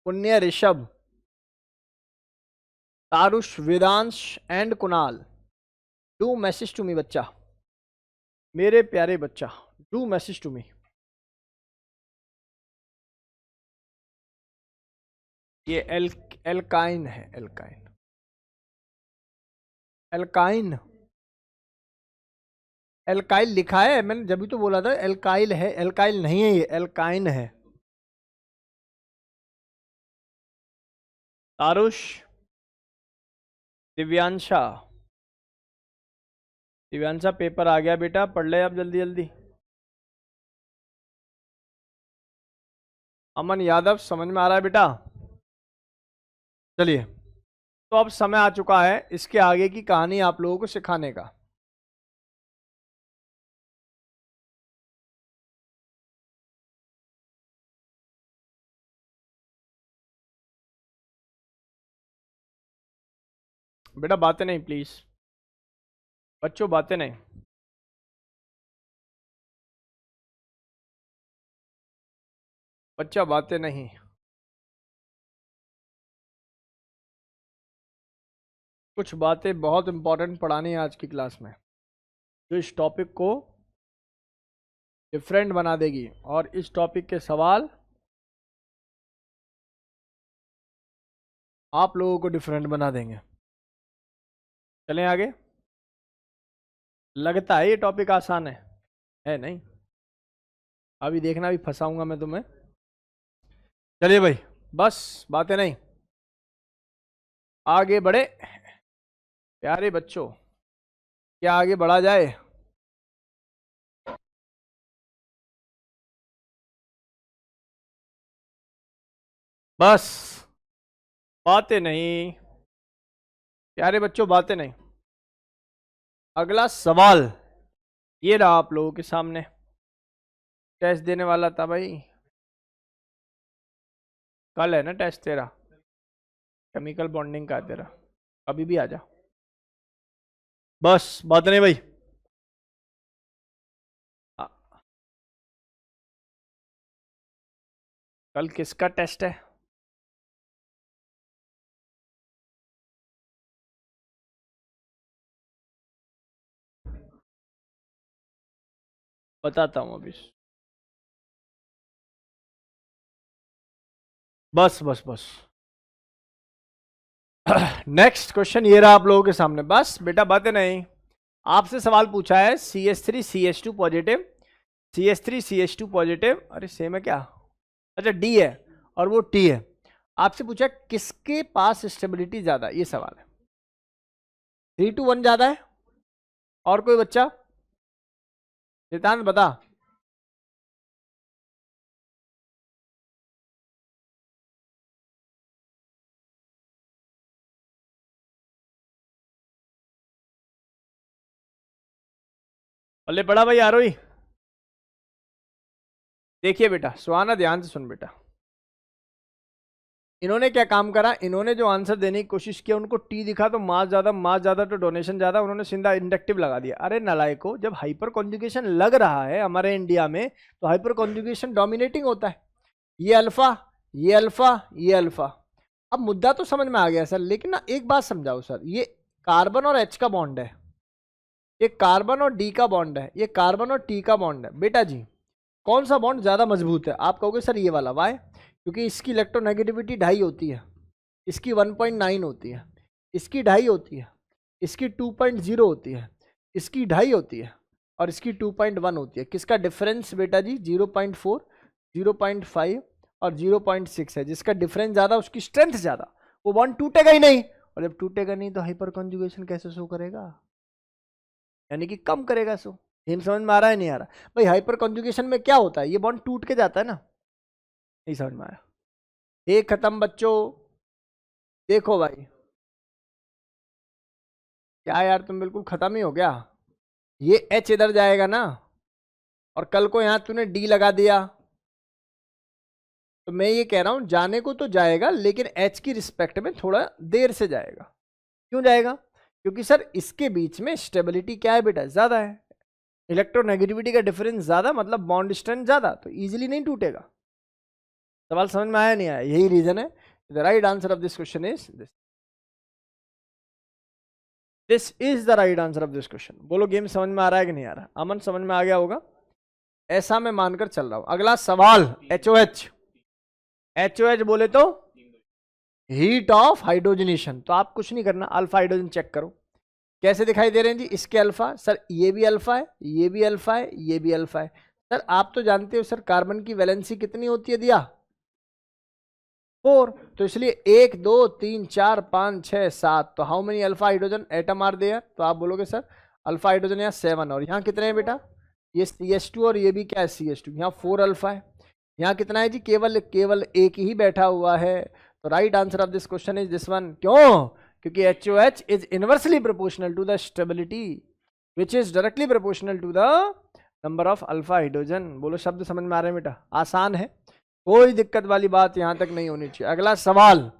Punya, Rishabh, Tarush, Vedansh and Kunal, do message to me बच्चा, मेरे प्यारे बच्चा, डू मैसेज टू मी। ये एल्काइन है, एल्काइन, एल्काइन, एल्काइल लिखा है, मैंने जब भी तो बोला था एल्काइल है, एल्काइल नहीं है, ये एल्काइन है। तारुष, दिव्यांशा, दिव्यांशा पेपर आ गया बेटा, पढ़ ले अब जल्दी जल्दी। अमन यादव, समझ में आ रहा है बेटा? चलिए, तो अब समय आ चुका है इसके आगे की कहानी आप लोगों को सिखाने का। बेटा बातें नहीं प्लीज, बच्चों बातें नहीं। बच्चा बातें नहीं। कुछ बातें बहुत इंपॉर्टेंट पढ़ानी है आज की क्लास में, जो इस टॉपिक को डिफरेंट बना देगी, और इस टॉपिक के सवाल आप लोगों को डिफरेंट बना देंगे। चलें आगे। लगता है ये टॉपिक आसान है नहीं? अभी देखना, भी फंसाऊंगा मैं तुम्हें। चलिए भाई, बस बातें नहीं, आगे बढ़े प्यारे बच्चों। क्या आगे बढ़ा जाए? बस बातें नहीं प्यारे बच्चों, बातें नहीं। अगला सवाल ये रहा आप लोगों के सामने। टेस्ट देने वाला था भाई, कल है ना टेस्ट तेरा? केमिकल बॉन्डिंग का है तेरा, अभी भी आ जा। बस बात नहीं भाई। आ, कल किसका टेस्ट है? बताता हूँ अभी। बस बस बस नेक्स्ट क्वेश्चन ये रहा आप लोगों के सामने। बस बेटा बातें नहीं। आपसे सवाल पूछा है CH3CH2 पॉजिटिव, CH3CH2 पॉजिटिव, अरे सेम है क्या? अच्छा D है और वो T है। आपसे पूछा किसके पास स्टेबिलिटी ज्यादा, ये सवाल है। 3:1 ज्यादा है? और कोई बच्चा? सिद्धांत बता। पल्ले पड़ा भाई आरोही। देखिए बेटा, सुहाना ध्यान से सुन बेटा। इन्होंने क्या काम करा, इन्होंने जो आंसर देने की कोशिश किया, उनको टी दिखा तो मास ज्यादा तो डोनेशन ज्यादा, उन्होंने सीधा इंडक्टिव लगा दिया। अरे नालायको, जब हाइपर कॉन्जुगेशन लग रहा है हमारे इंडिया में, तो हाइपर कॉन्जुगेशन डोमिनेटिंग होता है। ये अल्फा, ये अल्फा, ये अल्फा। अब मुद्दा तो समझ में आ गया सर, लेकिन ना एक बात समझाओ सर, ये कार्बन और H का बॉन्ड है, ये कार्बन और D का बॉन्ड है, ये कार्बन और T का बॉन्ड है। बेटा जी कौन सा बॉन्ड ज्यादा मजबूत है? आप कहोगे सर ये वाला। वाई? क्योंकि इसकी इलेक्ट्रोनेगेटिविटी 2.5 होती है, इसकी 1.9 होती है, इसकी 2.5 होती है, इसकी 2.0 होती है, इसकी 2.5 होती है, और इसकी 2.1 होती है। किसका डिफरेंस बेटा जी? 0.4, 0.5 और 0.6 है। जिसका डिफरेंस ज्यादा उसकी स्ट्रेंथ ज्यादा, वो बॉन्ड टूटेगा ही नहीं, और जब टूटेगा नहीं तो हाइपर कॉन्जुगेशन कैसे शो करेगा? यानी कि कम करेगा शो। हिम समझ में आ रहा है नहीं आ रहा? भाई हाइपर कॉन्जुगेशन में क्या होता है, ये बॉन्ड टूट के जाता है ना। नहीं समझ में आया? एक खत्म बच्चों। देखो भाई, क्या यार तुम बिल्कुल खत्म ही हो गया। ये H इधर जाएगा ना, और कल को यहां तूने D लगा दिया, तो मैं ये कह रहा हूं जाने को तो जाएगा, लेकिन H की रिस्पेक्ट में थोड़ा देर से जाएगा। क्यों जाएगा? क्योंकि सर इसके बीच में स्टेबिलिटी क्या है बेटा? ज्यादा है। इलेक्ट्रोनेगेटिविटी का डिफरेंस ज्यादा, मतलब बॉन्ड स्ट्रेंथ ज्यादा, तो इजीली नहीं टूटेगा। सवाल समझ में आया नहीं आया? यही रीजन है। The right answer of this question is this is the right answer of this question. बोलो गेम समझ में आ रहा है कि नहीं आ रहा? अमन समझ में आ गया होगा, ऐसा मैं मानकर चल रहा हूं। अगला सवाल HOH। HOH बोले तो हीट ऑफ हाइड्रोजनेशन। तो आप कुछ नहीं करना, अल्फा हाइड्रोजन चेक करो कैसे दिखाई दे रहे हैं जी। इसके अल्फा, सर ये भी अल्फा है, ये भी अल्फा है, ये भी अल्फा है। सर आप तो जानते हो सर कार्बन की वैलेंसी कितनी होती है दिया? 4। तो इसलिए 1 2 3 4 5 6 7, तो how many alpha hydrogen atom are there? तो आप बोलोगे सर अल्फा हाइड्रोजन यहाँ 7, और यहाँ कितने हैं बेटा? ये CH2 और ये भी क्या है CH2, यहाँ 4 अल्फा है। यहाँ कितना है जी, केवल केवल एक ही बैठा हुआ है। तो right answer of this question is this one. क्यों? क्योंकि HOH is inversely proportional to the stability which is directly proportional to the number of alpha hydrogen. बोलो शब्द समझ में आ रहे हैं बेटा? आसान है, कोई दिक्कत वाली बात यहां तक नहीं होनी चाहिए। अगला सवाल,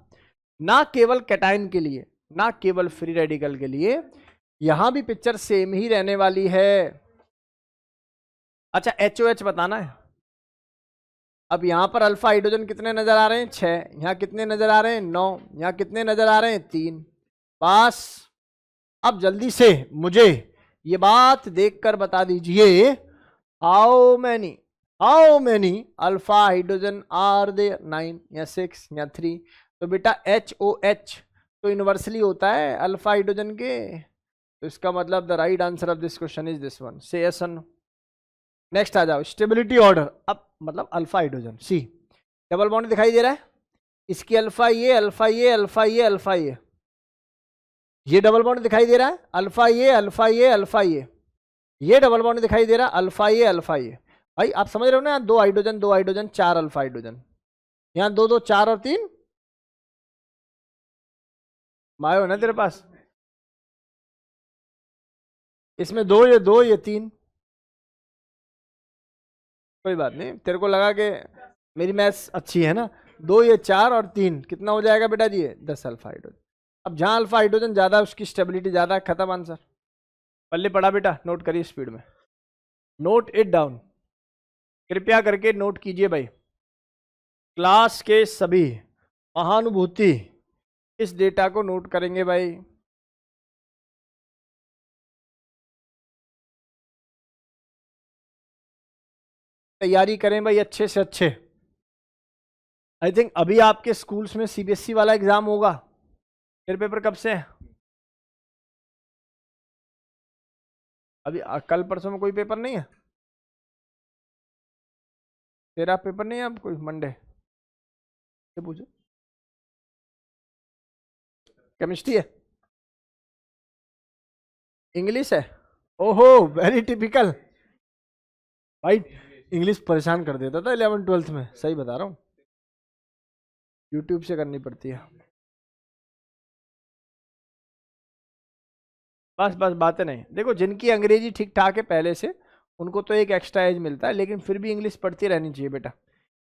ना केवल कैटायन के लिए, ना केवल फ्री रेडिकल के लिए, यहां भी पिक्चर सेम ही रहने वाली है। अच्छा HOH बताना है। अब यहां पर अल्फा हाइड्रोजन कितने नजर आ रहे हैं? 6। यहां कितने नजर आ रहे हैं? 9। यहां कितने नजर आ रहे हैं? 3। बस अब जल्दी से मुझे ये बात देखकर बता दीजिए, how many alpha hydrogen are they? 9 या 6 या 3? तो बेटा HOH तो यूनिवर्सली होता है अल्फा हाइड्रोजन के, तो इसका मतलब the right answer of this question is this one. से यस और नो। नेक्स्ट आ जाओ, स्टेबिलिटी ऑर्डर। अब मतलब alpha hydrogen C, double bond दिखाई दे रहा है, इसकी अल्फा ये, अल्फा ये, अल्फा ये, अल्फा ये डबल बॉन्ड दिखाई दे रहा है, अल्फा ये, अल्फा ये, अल्फा ये डबल बॉन्ड दिखाई दे रहा है, अल्फा ये, अल्फा ये। भाई आप समझ रहे हो ना, 2 हाइड्रोजन 2 हाइड्रोजन 4 अल्फा हाइड्रोजन, यहाँ 2 2 4 और 3 मायो ना तेरे पास, इसमें 2 ये 3। कोई बात नहीं, तेरे को लगा कि मेरी मैथ्स अच्छी है ना। 2 ये 4 और 3 कितना हो जाएगा बेटा जी? 10 अल्फा हाइड्रोजन। अब जहां अल्फा हाइड्रोजन ज्यादा है उसकी स्टेबिलिटी ज्यादा है, खत्म आंसर। पल्ले पढ़ा बेटा, नोट करिए स्पीड में, नोट इट डाउन, कृपया करके नोट कीजिए भाई। क्लास के सभी महानुभूति इस डेटा को नोट करेंगे भाई। तैयारी करें भाई अच्छे से अच्छे। आई थिंक अभी आपके स्कूल्स में CBSE वाला एग्जाम होगा, फिर पेपर कब से है? अभी कल परसों में कोई पेपर नहीं है? तेरा पेपर नहीं है अब कोई? मंडे से पूछो। केमिस्ट्री है, इंग्लिश है, ओहो वेरी टिपिकल भाई। इंग्लिश परेशान कर देता था 11 12th में, सही बता रहा हूँ, यूट्यूब से करनी पड़ती है। बस बस बातें नहीं, देखो जिनकी अंग्रेजी ठीक ठाक है पहले से, उनको तो एक एक्स्ट्रा एज मिलता है, लेकिन फिर भी इंग्लिश पढ़ती रहनी चाहिए बेटा।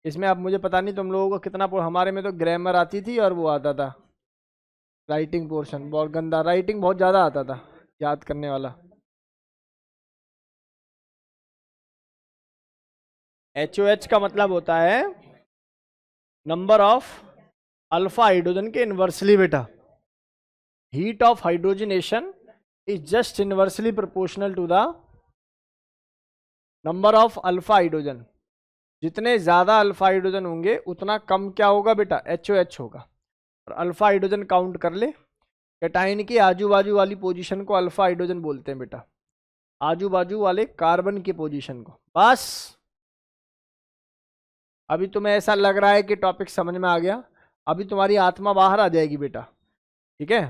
इसमें अब मुझे पता नहीं तुम लोगों को कितना, हमारे में तो ग्रामर आती थी और वो आता था राइटिंग पोर्शन, बहुत गंदा राइटिंग, बहुत ज़्यादा आता था याद करने वाला। HOH का मतलब होता है नंबर ऑफ अल्फा हाइड्रोजन के इनवर्सली बेटा। Heat of hydrogenation is just inversely proportional to the number of alpha hydrogen. जितने ज्यादा अल्फा हाइड्रोजन होंगे उतना कम क्या होगा बेटा? HOH होगा। और अल्फा हाइड्रोजन काउंट कर ले, कैटायन की आजू बाजू वाली पोजीशन को अल्फा हाइड्रोजन बोलते हैं बेटा, आजू बाजू वाले कार्बन की पोजीशन को। बस अभी तुम्हें ऐसा लग रहा है कि टॉपिक समझ में आ गया, अभी तुम्हारी आत्मा बाहर आ जाएगी बेटा, ठीक है?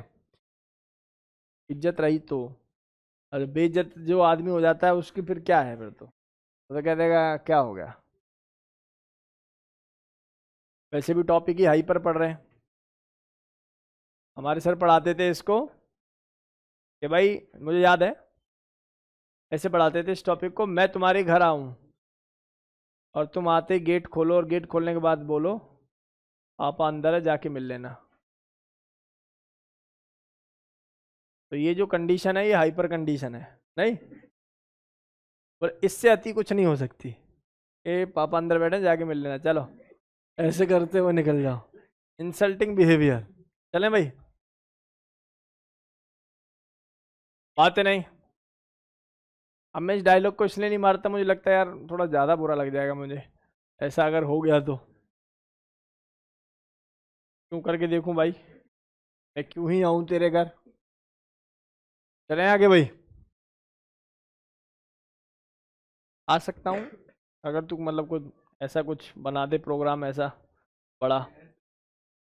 इज्जत रही तो, और बेइज्जत जो आदमी हो जाता है उसकी फिर क्या है? फिर तो कह देगा क्या हो गया। वैसे भी टॉपिक ही हाई पर पढ़ रहे हैं, हमारे सर पढ़ाते थे इसको कि भाई, मुझे याद है ऐसे पढ़ाते थे इस टॉपिक को, मैं तुम्हारे घर आऊं और तुम आते गेट खोलो, और गेट खोलने के बाद बोलो आप अंदर है, जाके मिल लेना। तो ये जो कंडीशन है ये हाइपर कंडीशन है, नहीं? पर इससे अति कुछ नहीं हो सकती। ए पापा अंदर बैठे, जाके मिल लेना, चलो, ऐसे करते हुए निकल जाओ, इंसल्टिंग बिहेवियर। चलें भाई, बातें नहीं। अब मैं इस डायलॉग को इसलिए नहीं मारता, मुझे लगता है यार थोड़ा ज़्यादा बुरा लग जाएगा मुझे, ऐसा अगर हो गया तो। क्यों करके देखूं भाई, मैं क्यों ही आऊं तेरे घर। चलें आगे भाई, आ सकता हूँ अगर तू मतलब कुछ ऐसा कुछ बना दे प्रोग्राम, ऐसा बड़ा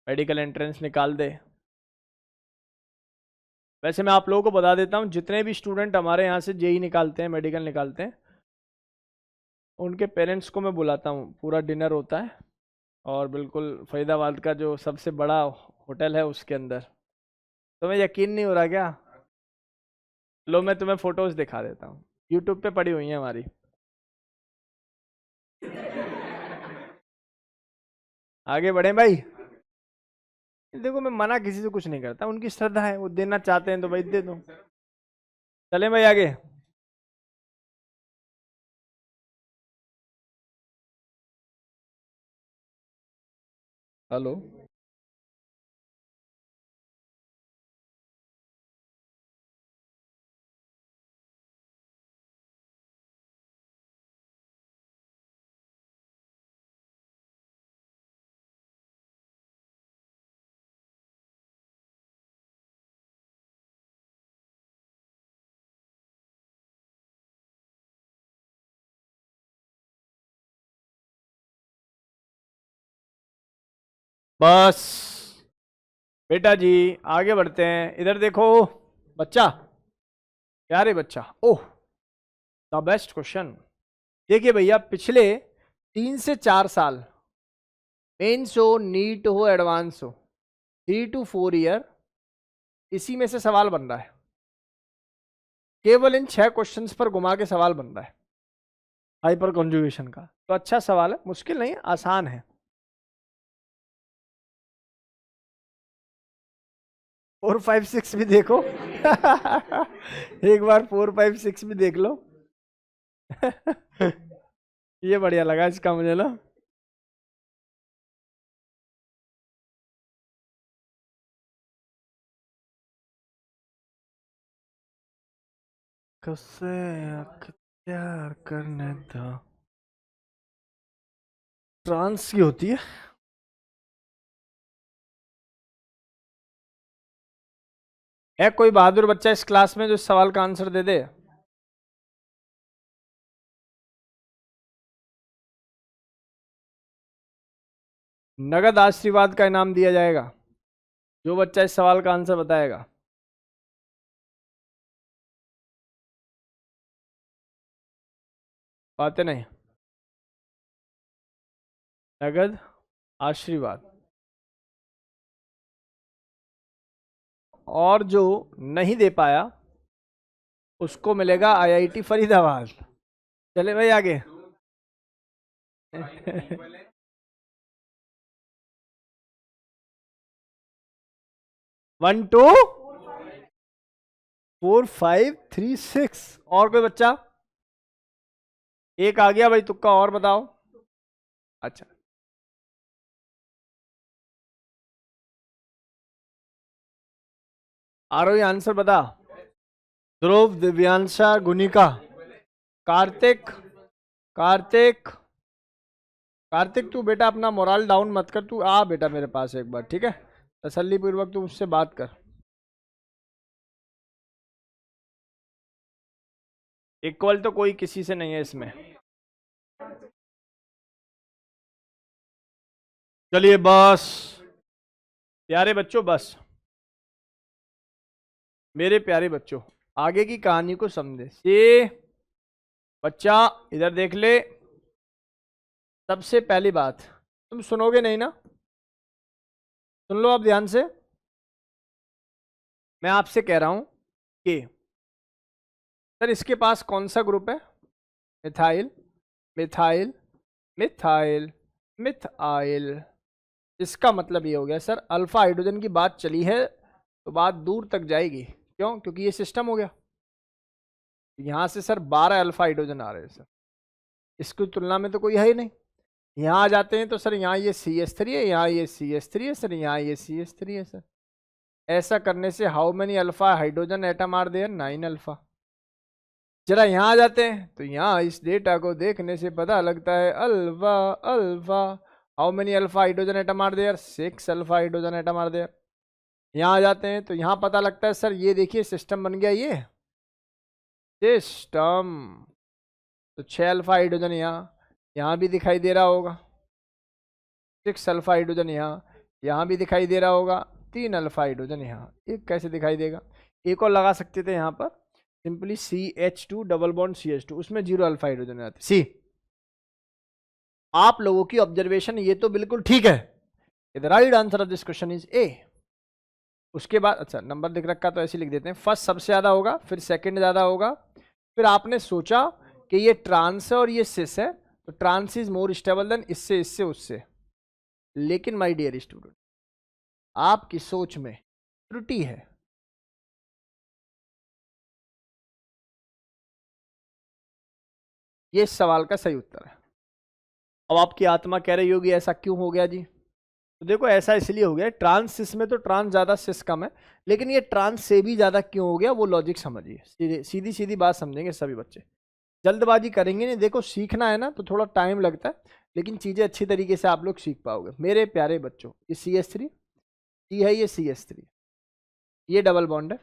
मेडिकल एंट्रेंस निकाल दे। वैसे मैं आप लोगों को बता देता हूँ, जितने भी स्टूडेंट हमारे यहाँ से JEE निकालते हैं, मेडिकल निकालते हैं, उनके पेरेंट्स को मैं बुलाता हूँ, पूरा डिनर होता है और बिल्कुल फरीदाबाद का जो सबसे बड़ा होटल है उसके अंदर। तुम्हें यकीन नहीं हो रहा क्या? लो मैं तुम्हें फोटोज दिखा देता हूँ, यूट्यूब पे पड़ी हुई है हमारी। आगे बढ़े भाई। देखो मैं मना किसी से कुछ नहीं करता, उनकी श्रद्धा है, वो देना चाहते हैं तो भाई दे दो। चले भाई आगे। हेलो। बस बेटा जी आगे बढ़ते हैं, इधर देखो बच्चा, प्यारे बच्चा। ओह, द बेस्ट क्वेश्चन। देखिए भैया, पिछले 3 से 4 साल, मेंस हो, नीट हो, एडवांस हो, 3 to 4 ईयर, इसी में से सवाल बन रहा है। केवल इन 6 क्वेश्चंस पर घुमा के सवाल बन रहा है हाइपर कॉन्जुगेशन का। तो अच्छा सवाल है, मुश्किल नहीं, आसान है। 4, 5, 6 भी देखो। एक बार 4, 5, 6 भी देख लो। ये बढ़िया लगा इसका मुझे ना। कससे अख्तियार करने था, ट्रांस की होती है कोई बहादुर बच्चा इस क्लास में जो इस सवाल का आंसर दे दे? नगद आशीर्वाद का इनाम दिया जाएगा जो बच्चा इस सवाल का आंसर बताएगा। बातें नहीं, नगद आशीर्वाद। और जो नहीं दे पाया उसको मिलेगा आईआईटी फरीदाबाद। चले भाई आगे। 1, 2, 4, 5, 3, 6। और कोई बच्चा? एक आ गया भाई, तुक्का और बताओ। अच्छा, आरोही आंसर बता। ध्रुव, दिव्यांशा, गुनिका, कार्तिक। कार्तिक, कार्तिक तू बेटा अपना मोरल डाउन मत कर, तू आ बेटा मेरे पास एक बार, ठीक है? तसल्ली पूर्वक तू मुझसे बात कर। इक्वल तो कोई किसी से नहीं है इसमें। चलिए बस प्यारे बच्चों, बस मेरे प्यारे बच्चों, आगे की कहानी को समझे। ये बच्चा इधर देख ले। सबसे पहली बात, तुम सुनोगे नहीं ना? सुन लो आप ध्यान से। मैं आपसे कह रहा हूं कि सर इसके पास कौन सा ग्रुप है? Methyl, methyl, methyl, methyl. इसका मतलब ये हो गया सर, अल्फा हाइड्रोजन की बात चली है तो बात दूर तक जाएगी। क्यों? क्योंकि ये सिस्टम हो गया। यहां से सर 12 अल्फा हाइड्रोजन आ रहे हैं सर, इसकी तुलना में तो कोई है ही नहीं। यहाँ आ जाते हैं तो सर यहाँ ये CH3 है, यहाँ ये CH3 है सर, यहाँ ये CH3 है सर। ऐसा करने से how many alpha hydrogen atom are there? 9 alpha. जरा यहाँ आ जाते हैं तो यहाँ इस डेटा को देखने से पता लगता है alpha alpha. How many alpha hydrogen atom are there? 6 alpha hydrogen atom are there. यहाँ आ जाते हैं तो यहाँ पता लगता है सर, ये देखिए सिस्टम बन गया, ये सिस्टम। तो 6 अल्फा हाइड्रोजन यहाँ भी दिखाई दे रहा होगा, 6 अल्फा हाइड्रोजन यहाँ भी दिखाई दे रहा होगा, 3 अल्फा हाइड्रोजन यहाँ। एक कैसे दिखाई देगा? एक और लगा सकते थे यहाँ पर, simply CH2 double bond CH2, उसमें 0 अल्फा हाइड्रोजन आते। सी आप लोगों की ऑब्जर्वेशन ये तो बिल्कुल ठीक है, the right answer of this question is a. उसके बाद अच्छा नंबर दिख रखा तो ऐसे लिख देते हैं, फर्स्ट सबसे ज्यादा होगा, फिर सेकंड ज्यादा होगा, फिर आपने सोचा कि ये ट्रांस है और ये सिस है, तो trans is more stable than इससे इससे उससे। लेकिन माय डियर स्टूडेंट, आपकी सोच में त्रुटि है। ये इस सवाल का सही उत्तर है। अब आपकी आत्मा कह रही होगी ऐसा क्यों हो गया जी? तो देखो ऐसा इसलिए हो गया, ट्रांस सिस में तो ट्रांस ज्यादा सिस कम है, लेकिन ये ट्रांस से भी ज्यादा क्यों हो गया वो लॉजिक समझिए, सीधी सीधी सीधी बात समझेंगे सभी बच्चे, जल्दबाजी करेंगे नहीं। देखो सीखना है ना तो थोड़ा टाइम लगता है, लेकिन चीजें अच्छी तरीके से आप लोग सीख पाओगे मेरे प्यारे बच्चों। ये CH3 सी है, ये CH3, ये डबल बॉन्ड है,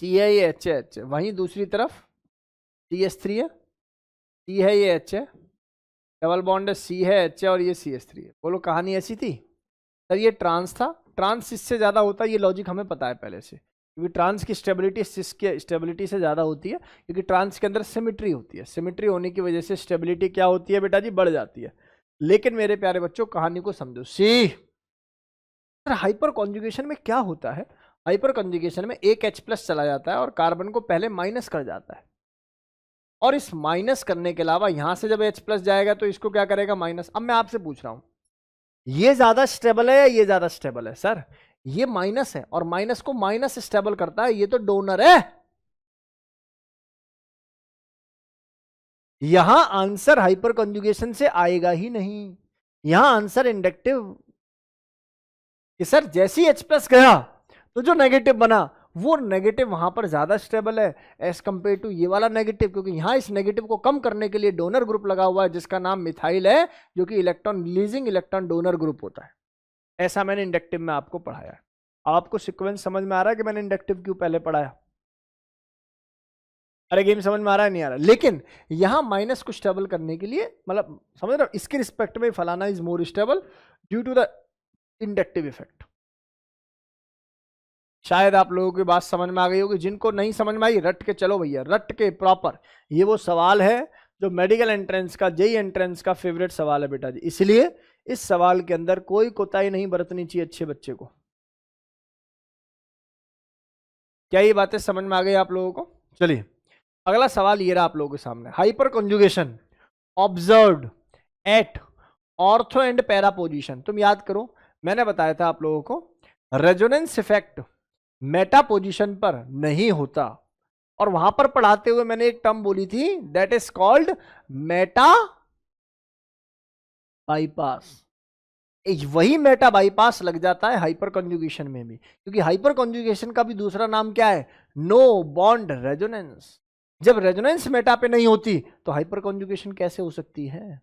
सी है, ये H है, वहीं दूसरी तरफ CH3 है, सी है, ये H है, डबल बॉन्ड है, सी है, H है, और ये CH3 है। बोलो कहानी ऐसी थी सर? ये ट्रांस था, ट्रांस इससे ज्यादा होता है, ये लॉजिक हमें पता है पहले से, क्योंकि ट्रांस की स्टेबिलिटी सिस के स्टेबिलिटी से ज्यादा होती है, क्योंकि ट्रांस के अंदर सिमिट्री होती है, सिमिट्री होने की वजह से स्टेबिलिटी क्या होती है बेटा जी? बढ़ जाती है। लेकिन मेरे प्यारे बच्चों कहानी को समझो। सी सर हाइपर कॉन्जुगेशन में क्या होता है? हाइपर कॉन्जुगेशन में एक H+ चला जाता है और कार्बन को पहले माइनस कर जाता है, और इस माइनस करने के अलावा यहां से जब H+ जाएगा तो इसको क्या करेगा? माइनस। अब मैं आपसे पूछ रहा हूं, ये ज्यादा स्टेबल है या ये ज्यादा स्टेबल है? सर ये माइनस है, और माइनस को माइनस स्टेबल करता है, ये तो डोनर है। यहां आंसर हाइपर कंजुगेशन से आएगा ही नहीं, यहां आंसर इंडक्टिव, कि सर जैसे ही H+ गया तो जो नेगेटिव बना वो नेगेटिव वहां पर ज्यादा स्टेबल है एज कंपेयर टू ये वाला नेगेटिव, क्योंकि यहां इस नेगेटिव को कम करने के लिए डोनर ग्रुप लगा हुआ है जिसका नाम मिथाइल है, जो कि electron releasing electron donor group होता है। ऐसा मैंने इंडक्टिव में आपको पढ़ाया है। आपको सीक्वेंस समझ में आ रहा है कि मैंने इंडक्टिव क्यों पहले पढ़ाया? अरे गेम समझ में आ रहा है नहीं आ रहा? लेकिन यहां माइनस को स्टेबल करने के लिए, मतलब समझ रहे हो, इसके रिस्पेक्ट में फलाना is more stable due to the inductive effect. शायद आप लोगों की बात समझ में आ गई होगी, जिनको नहीं समझ में आई रट के चलो भैया, रट के प्रॉपर। ये वो सवाल है जो मेडिकल एंट्रेंस का, जेई एंट्रेंस का फेवरेट सवाल है बेटा जी, इसलिए इस सवाल के अंदर कोई कोताही नहीं बरतनी चाहिए अच्छे बच्चे को। क्या ये बातें समझ में आ गई आप लोगों को? चलिए अगला सवाल ये रहा आप लोगों के सामने, hyper conjugation observed at ortho and para position. तुम याद करो, मैंने बताया था आप लोगों को रेजोनेंस इफेक्ट मेटा पोजीशन पर नहीं होता, और वहां पर पढ़ाते हुए मैंने एक टर्म बोली थी, that is called Meta bypass. वही मेटा बाईपास लग जाता है हाइपर कॉन्जुगेशन में भी, क्योंकि हाइपर कॉन्जुगेशन का भी दूसरा नाम क्या है? No bond resonance. जब रेजोनेंस मेटा पे नहीं होती तो हाइपर कॉन्जुगेशन कैसे हो सकती है?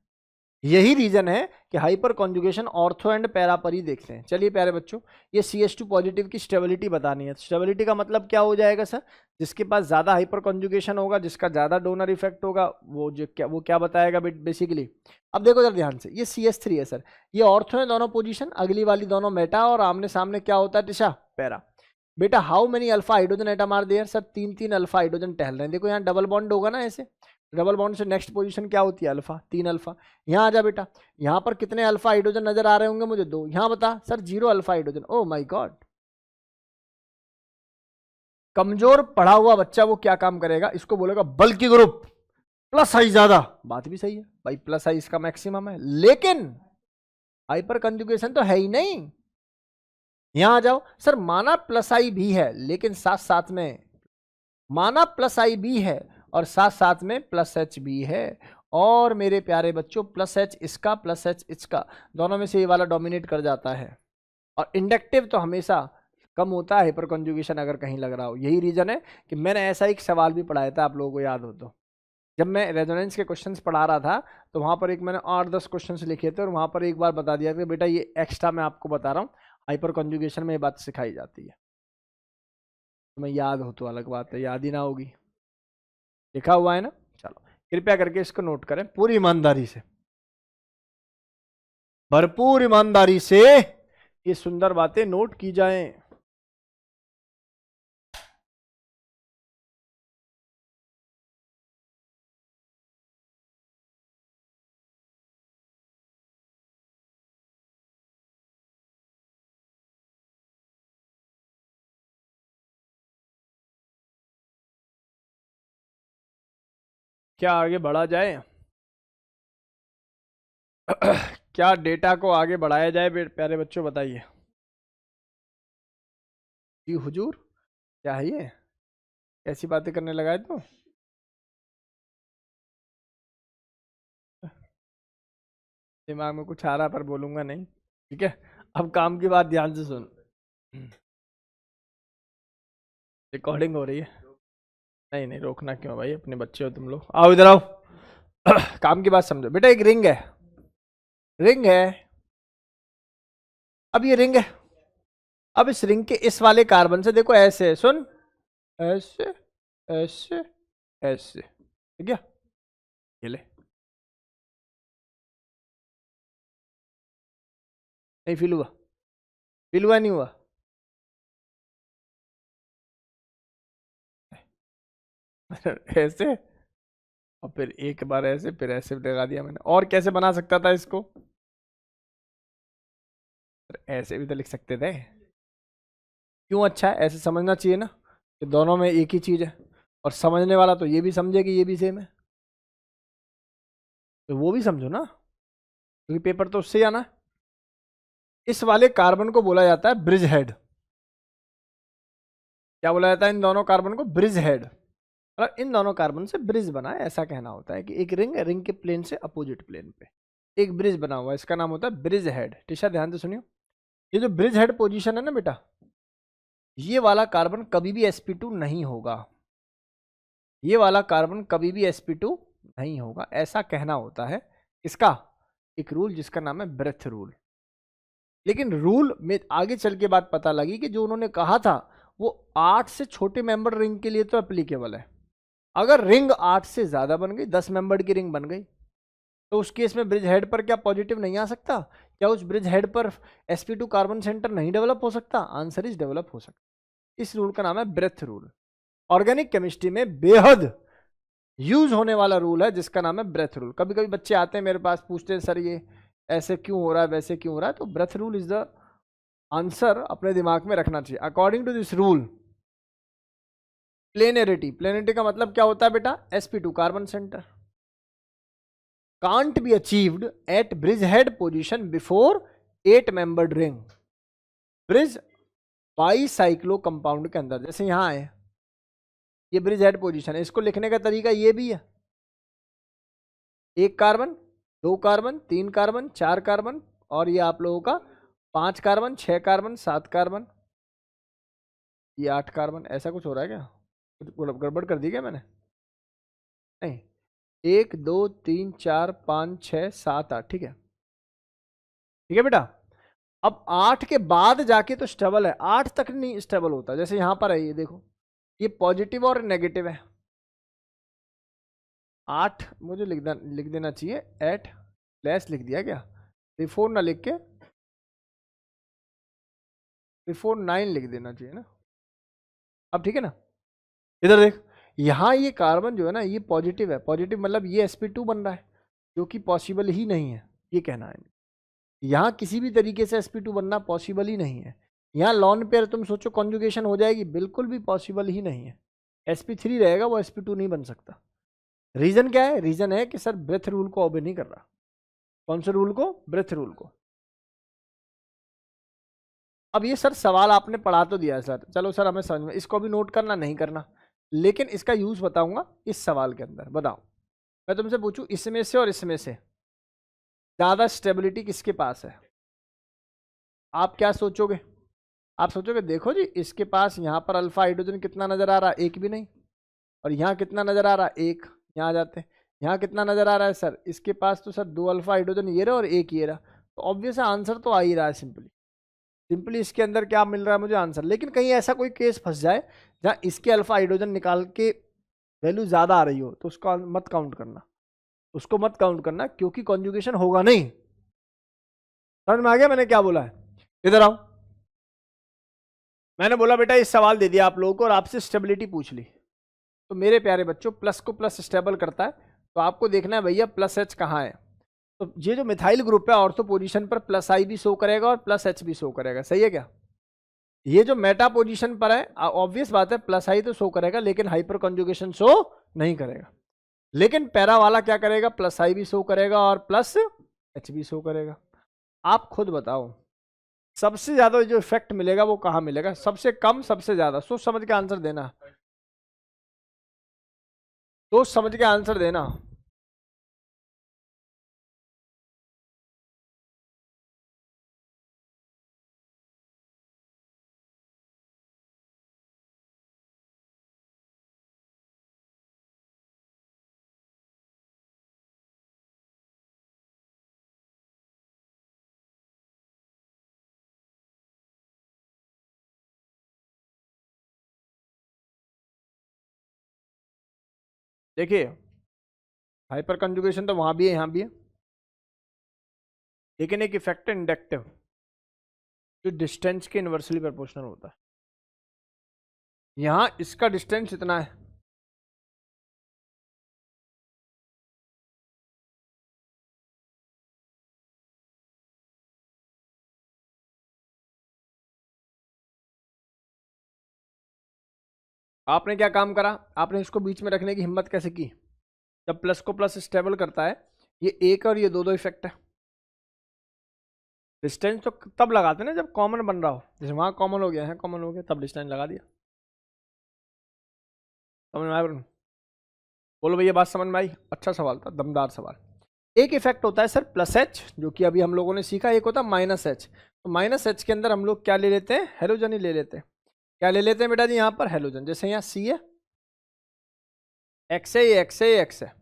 यही रीजन है कि hyper conjugation ortho and para पर ही देखते हैं। चलिए प्यारे बच्चों, ये CH2 पॉजिटिव की स्टेबिलिटी बतानी है। स्टेबिलिटी का मतलब क्या हो जाएगा सर? जिसके पास ज्यादा हाइपर कॉन्जुगेशन होगा, जिसका ज्यादा डोनर इफेक्ट होगा, वो क्या बताएगा बेसिकली? अब देखो जरा ध्यान से, ये CH3 है सर, ये ऑर्थो है दोनों पोजीशन, अगली वाली दोनों मेटा, और आमने सामने क्या होता है टिशा? पैरा। बेटा how many alpha hydrogen atom are there? Sir तीन तीन अल्फा हाइड्रोजन टहल रहे हैं। देखो यहाँ डबल बॉन्ड होगा ना, ऐसे डबल बॉन्ड से नेक्स्ट पोजीशन क्या होती है? Alpha, 3 alpha. यहाँ आ जा बेटा, यहाँ पर कितने अल्फा हाइड्रोजन नजर आ रहे होंगे मुझे? 2। यहाँ बता sir 0 alpha hydrogen. Oh my God, कमजोर पढ़ा हुआ बच्चा वो क्या काम करेगा? इसको बोलेगा बल्कि ग्रुप, प्लस आई ज्यादा। बात भी सही है भाई, प्लस आई इसका मैक्सिमम है, लेकिन हाइपर कंजुगेशन तो है ही नहीं। यहां आ जाओ सर, माना प्लस आई भी है, लेकिन साथ साथ में माना प्लस आई भी है और साथ साथ में प्लस एच भी है, और मेरे प्यारे बच्चों प्लस एच इसका प्लस एच इसका, दोनों में से ये वाला डोमिनेट कर जाता है, और इंडक्टिव तो हमेशा कम होता है हाइपर कंजुगेशन अगर कहीं लग रहा हो। यही रीजन है कि मैंने ऐसा एक सवाल भी पढ़ाया था, आप लोगों को याद हो तो, जब मैं रेजोनेंस के क्वेश्चंस पढ़ा रहा था तो वहां पर एक मैंने 8-10 क्वेश्चंस लिखे थे, और वहां पर एक बार बता दिया था बेटा ये एक्स्ट्रा मैं आपको बता रहा हूँ, हाइपर कंजुगेशन में ये बात सिखाई जाती है। तुम्हें याद हो तो अलग बात है, याद ही ना होगी, लिखा हुआ है ना। चलो कृपया करके इसको नोट करें पूरी ईमानदारी से, भरपूर ईमानदारी से ये सुंदर बातें नोट की जाएं। क्या आगे बढ़ा जाए? क्या डेटा को आगे बढ़ाया जाए प्यारे बच्चों, बताइए। जी हुजूर, क्या है ये? ऐसी बातें करने लगा है तो दिमाग में कुछ आ रहा पर बोलूंगा नहीं, ठीक है। अब काम की बात ध्यान से सुन। रिकॉर्डिंग हो रही है। नहीं नहीं, रोकना क्यों भाई, अपने बच्चे हो तुम लोग, आओ इधर आओ। काम की बात समझो बेटा, एक रिंग है, रिंग है। अब ये रिंग है, अब इस रिंग के इस वाले कार्बन से देखो ऐसे, सुन, ऐसे ऐसे ऐसे, ठीक है, ये ले। नहीं फील हुआ? फील हुआ नहीं हुआ? ऐसे, और फिर एक बार ऐसे, फिर ऐसे लगा दिया मैंने। और कैसे बना सकता था इसको? ऐसे भी तो लिख सकते थे। क्यों? अच्छा है, ऐसे समझना चाहिए ना कि दोनों में एक ही चीज है, और समझने वाला तो ये भी समझे कि ये भी सेम है, तो वो भी समझो ना, क्योंकि पेपर तो उससे आना है। इस वाले कार्बन को बोला जाता है ब्रिज हेड। क्या बोला जाता है इन दोनों कार्बन को? Bridge head. और इन दोनों कार्बन से ब्रिज बना है, ऐसा कहना होता है कि एक रिंग है, रिंग के प्लेन से अपोजिट प्लेन पे एक ब्रिज बना हुआ है, इसका नाम होता है ब्रिज हेड। टीशा ध्यान से सुनियो, ये जो ब्रिज हेड पोजीशन है ना बेटा, ये वाला कार्बन कभी भी sp2 नहीं होगा, ये वाला कार्बन कभी भी sp2 नहीं होगा, ऐसा कहना होता है। इसका एक रूल जिसका नाम है ब्रेथ रूल। लेकिन रूल में आगे चल के बात पता लगी कि जो उन्होंने कहा था वो 8 से छोटे मेंबर रिंग के लिए तो एप्लीकेबल है। अगर रिंग 8 से ज्यादा बन गई, 10 मेंबर की रिंग बन गई, तो उस केस में ब्रिज हेड पर क्या पॉजिटिव नहीं आ सकता? क्या उस ब्रिज हेड पर sp2 कार्बन सेंटर नहीं डेवलप हो सकता? आंसर इज डेवलप हो सकता। इस रूल का नाम है ब्रेथ रूल। ऑर्गेनिक केमिस्ट्री में बेहद यूज होने वाला रूल है जिसका नाम है ब्रेथ रूल। कभी कभी बच्चे आते हैं मेरे पास, पूछते हैं सर ये ऐसे क्यों हो रहा है, वैसे क्यों हो रहा है, तो Bredt rule is the answer, अपने दिमाग में रखना चाहिए। According to this rule, planarity, planarity का मतलब क्या होता है बेटा? sp2 carbon centre can't be achieved at bridge head position before 8 membered ring। Bridge bicyclo compound के अंदर, जैसे यहां है ये ब्रिज हेड पोजीशन है, इसको लिखने का तरीका ये भी है, एक कार्बन, दो कार्बन, तीन कार्बन, चार कार्बन, और ये आप लोगों का 5 कार्बन, 6 कार्बन, 7 कार्बन, ये 8 कार्बन। ऐसा कुछ हो रहा है क्या? कुछ गड़बड़ कर दी क्या मैंने? नहीं, 1 2 3 4 5 6 7 8, ठीक है, ठीक है बेटा। अब 8 के बाद जाके तो स्टेबल है, 8 तक नहीं स्टेबल होता। जैसे यहां पर है, ये देखो, ये पॉजिटिव और नेगेटिव है। 8 मुझे लिख देना चाहिए एट, लेस लिख दिया क्या? बिफोर ना लिख के बिफोर 9 लिख देना चाहिए ना। अब ठीक है ना? इधर देख, यहाँ ये कार्बन जो है ना, ये पॉजिटिव है, पॉजिटिव मतलब ये sp2 बन रहा है, जो कि पॉसिबल ही नहीं है, ये कहना है। यहाँ किसी भी तरीके से sp2 बनना पॉसिबल ही नहीं है। यहाँ लॉन पेयर तुम सोचो कॉन्जुगेशन हो जाएगी, बिल्कुल भी पॉसिबल ही नहीं है। sp3 रहेगा, वो sp2 नहीं बन सकता। रीजन क्या है? रीजन है कि सर ब्रेथ रूल को ओबे नहीं कर रहा। कौन से रूल को? ब्रेथ रूल को। अब ये सर सवाल आपने पढ़ा तो दिया है सर, चलो सर हमें समझ में, इसको भी नोट करना नहीं करना, लेकिन इसका यूज बताऊंगा इस सवाल के अंदर। बताओ, मैं तुमसे पूछूं इसमें से और इसमें से ज्यादा स्टेबिलिटी किसके पास है? आप क्या सोचोगे? आप सोचोगे देखो जी, इसके पास यहाँ पर अल्फा हाइड्रोजन कितना नजर आ रहा है? एक भी नहीं। और यहाँ कितना नजर आ रहा है? एक। यहाँ आ जाते हैं, यहाँ कितना नजर आ रहा है सर? इसके पास तो सर 2 अल्फा हाइड्रोजन ये रहा और एक ये रहा, तो ऑब्वियस आंसर तो आ ही रहा है। सिंपली सिंपली इसके अंदर क्या मिल रहा है मुझे? आंसर। लेकिन कहीं ऐसा कोई केस फंस जाए जहाँ इसके अल्फा हाइड्रोजन निकाल के वैल्यू ज्यादा आ रही हो, तो उसको मत काउंट करना, उसको मत काउंट करना, क्योंकि कॉन्जुगेशन होगा नहीं। समझ में आ गया मैंने क्या बोला है? इधर आओ, मैंने बोला बेटा इस सवाल दे दिया आप लोगों को और आपसे स्टेबिलिटी पूछ ली, तो मेरे प्यारे बच्चों प्लस को प्लस स्टेबल करता है, तो आपको देखना है भैया प्लस एच कहाँ है। तो ये जो मिथाइल ग्रुप है ऑर्थो पोजीशन पर प्लस आई भी शो करेगा और प्लस एच भी शो करेगा, सही है क्या? ये जो मेटा पोजीशन पर है, ऑब्वियस बात है प्लस आई तो शो करेगा, लेकिन हाइपर कॉन्जुगेशन शो नहीं करेगा। लेकिन पैरा वाला क्या करेगा, प्लस आई भी शो करेगा और प्लस एच भी शो करेगा। आप खुद बताओ सबसे ज्यादा जो इफेक्ट मिलेगा वो कहाँ मिलेगा, सबसे कम सबसे ज्यादा, सोच समझ के आंसर देना, सोच समझ के आंसर देना। देखिए हाइपर कंजुगेशन तो वहां भी है, यहां भी है, लेकिन एक इफेक्ट है इंडक्टिव जो डिस्टेंस के इनवर्सली प्रोपोर्शनल होता है। यहां इसका डिस्टेंस इतना है, आपने क्या काम करा, आपने इसको बीच में रखने की हिम्मत कैसे की। जब प्लस को प्लस स्टेबल करता है, ये एक और ये दो दो इफेक्ट है। डिस्टेंस तो तब लगाते ना जब कॉमन बन रहा हो, जैसे वहां कॉमन हो गया है, कॉमन हो गया तब डिस्टेंस लगा दिया। समझ में आया वरुण? बोलो भैया बात समझ में आई? अच्छा सवाल था, दमदार सवाल। एक इफेक्ट होता है सर प्लस एच, जो कि अभी हम लोगों ने सीखा, एक होता है माइनस एच। तो माइनस एच के अंदर हम लोग क्या ले लेते हैं, हेलोजन ही ले लेते हैं। क्या ले लेते हैं बेटा जी, यहाँ पर हेलोजन। जैसे यहाँ सी है, एक्स है, ये एक्स है, ये एक्स है,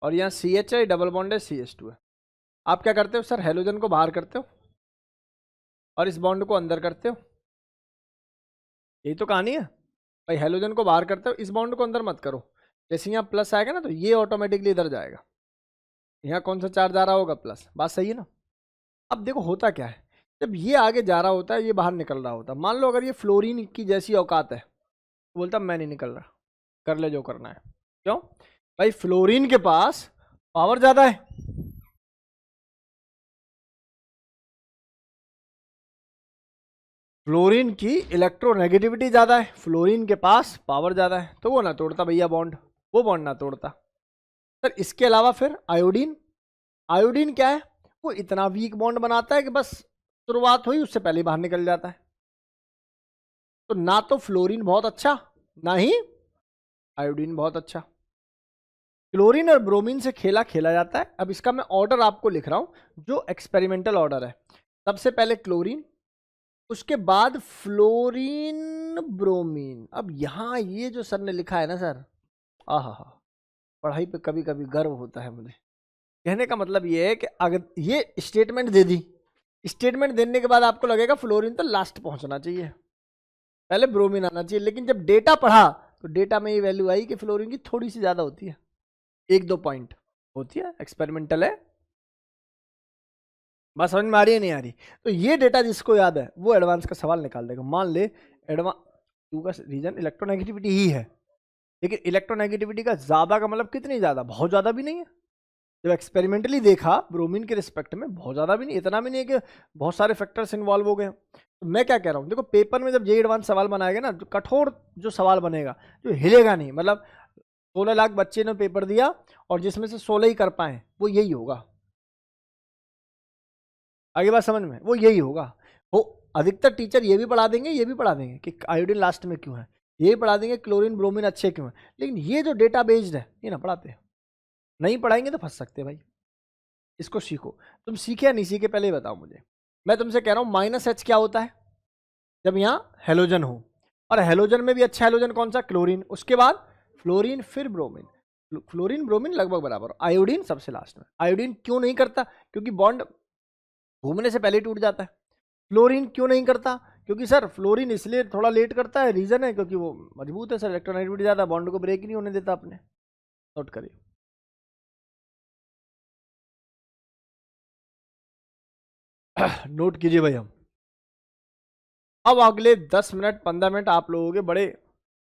और यहाँ सी एच है, डबल बॉन्ड है, सी एच टू है। आप क्या करते हो सर, हेलोजन को बाहर करते हो और इस बॉन्ड को अंदर करते हो। यही तो कहानी है भाई, हेलोजन को बाहर करते हो, इस बॉन्ड को अंदर मत करो। जैसे यहाँ प्लस आएगा ना तो ये ऑटोमेटिकली इधर जाएगा। यहाँ कौन सा चार्ज आ रहा होगा, प्लस। बात सही है ना? अब देखो होता क्या है, जब ये आगे जा रहा होता है, ये बाहर निकल रहा होता है। मान लो अगर ये फ्लोरीन की जैसी औकात है, तो बोलता मैं नहीं निकल रहा, कर ले जो करना है। क्यों भाई, फ्लोरीन के पास पावर ज्यादा है। फ्लोरीन की इलेक्ट्रोनेगेटिविटी ज्यादा है, फ्लोरीन के पास पावर ज्यादा है, तो वो ना तोड़ता भैया बॉन्ड, वो बॉन्ड ना तोड़ता। सर इसके अलावा फिर आयोडीन, आयोडीन क्या है, वो इतना वीक बॉन्ड बनाता है कि बस शुरुआत हुई उससे पहले ही बाहर निकल जाता है। तो ना तो फ्लोरीन बहुत अच्छा, ना ही आयोडीन बहुत अच्छा। क्लोरीन और ब्रोमीन से खेला खेला जाता है। अब इसका मैं ऑर्डर आपको लिख रहा हूं जो एक्सपेरिमेंटल ऑर्डर है। सबसे पहले क्लोरीन, उसके बाद फ्लोरीन ब्रोमीन। अब यहां ये जो सर ने लिखा है ना सर, आहा हा, पढ़ाई पे कभी कभी गर्व होता है मुझे। कहने का मतलब ये है कि अगर ये स्टेटमेंट दे दी, स्टेटमेंट देने के बाद आपको लगेगा फ्लोरीन तो लास्ट पहुंचना चाहिए, पहले ब्रोमीन आना चाहिए। लेकिन जब डेटा पढ़ा तो डेटा में ये वैल्यू आई कि फ्लोरीन की थोड़ी सी ज्यादा होती है, एक दो पॉइंट होती है, एक्सपेरिमेंटल है। बात समझ में आ रही है नहीं आ रही? तो ये डेटा जिसको याद है वो एडवांस का सवाल निकाल देगा। मान ले एडवांस टू का रीजन इलेक्ट्रोनेगेटिविटी ही है, लेकिन इलेक्ट्रोनेगेटिविटी का ज्यादा का मतलब कितनी ज्यादा, बहुत ज्यादा भी नहीं है। जब एक्सपेरिमेंटली देखा ब्रोमीन के रिस्पेक्ट में, बहुत ज्यादा भी नहीं, इतना भी नहीं है कि बहुत सारे फैक्टर्स इन्वॉल्व हो गए। तो मैं क्या कह रहा हूँ, देखो पेपर में जब ये एडवांस सवाल बनाएगा ना, जो कठोर जो सवाल बनेगा, जो हिलेगा नहीं, मतलब 16 लाख बच्चे ने पेपर दिया और जिसमें से 16 ही कर पाए, वो यही होगा। आगे बात समझ में, वो यही होगा। वो अधिकतर टीचर ये भी पढ़ा देंगे, ये भी पढ़ा देंगे कि आयोडीन लास्ट में क्यों है, ये भी पढ़ा देंगे क्लोरीन ब्रोमीन अच्छे क्यों है, लेकिन ये जो डेटा बेस्ड है ये ना पढ़ाते हैं। नहीं पढ़ाएंगे तो फंस सकते हैं भाई। इसको सीखो। तुम सीखे या नहीं सीखे पहले ही बताओ मुझे। मैं तुमसे कह रहा हूं माइनस एच क्या होता है, जब यहाँ हेलोजन हो, और हेलोजन में भी अच्छा हेलोजन कौन सा, क्लोरीन, उसके बाद फ्लोरीन, फिर ब्रोमीन। फ्लोरीन ब्रोमीन लगभग बराबर, आयोडीन सबसे लास्ट में। आयोडीन क्यों नहीं करता, क्योंकि बॉन्ड घूमने से पहले ही टूट जाता है। फ्लोरीन क्यों नहीं करता, क्योंकि सर फ्लोरीन इसलिए थोड़ा लेट करता है, रीजन है क्योंकि वो मजबूत है सर, इलेक्ट्रोनेगेटिविटी ज्यादा, बॉन्ड को ब्रेक नहीं होने देता अपने। नोट करिए। नोट कीजिए भाई। हम अब अगले 10 मिनट 15 मिनट आप लोगों के बड़े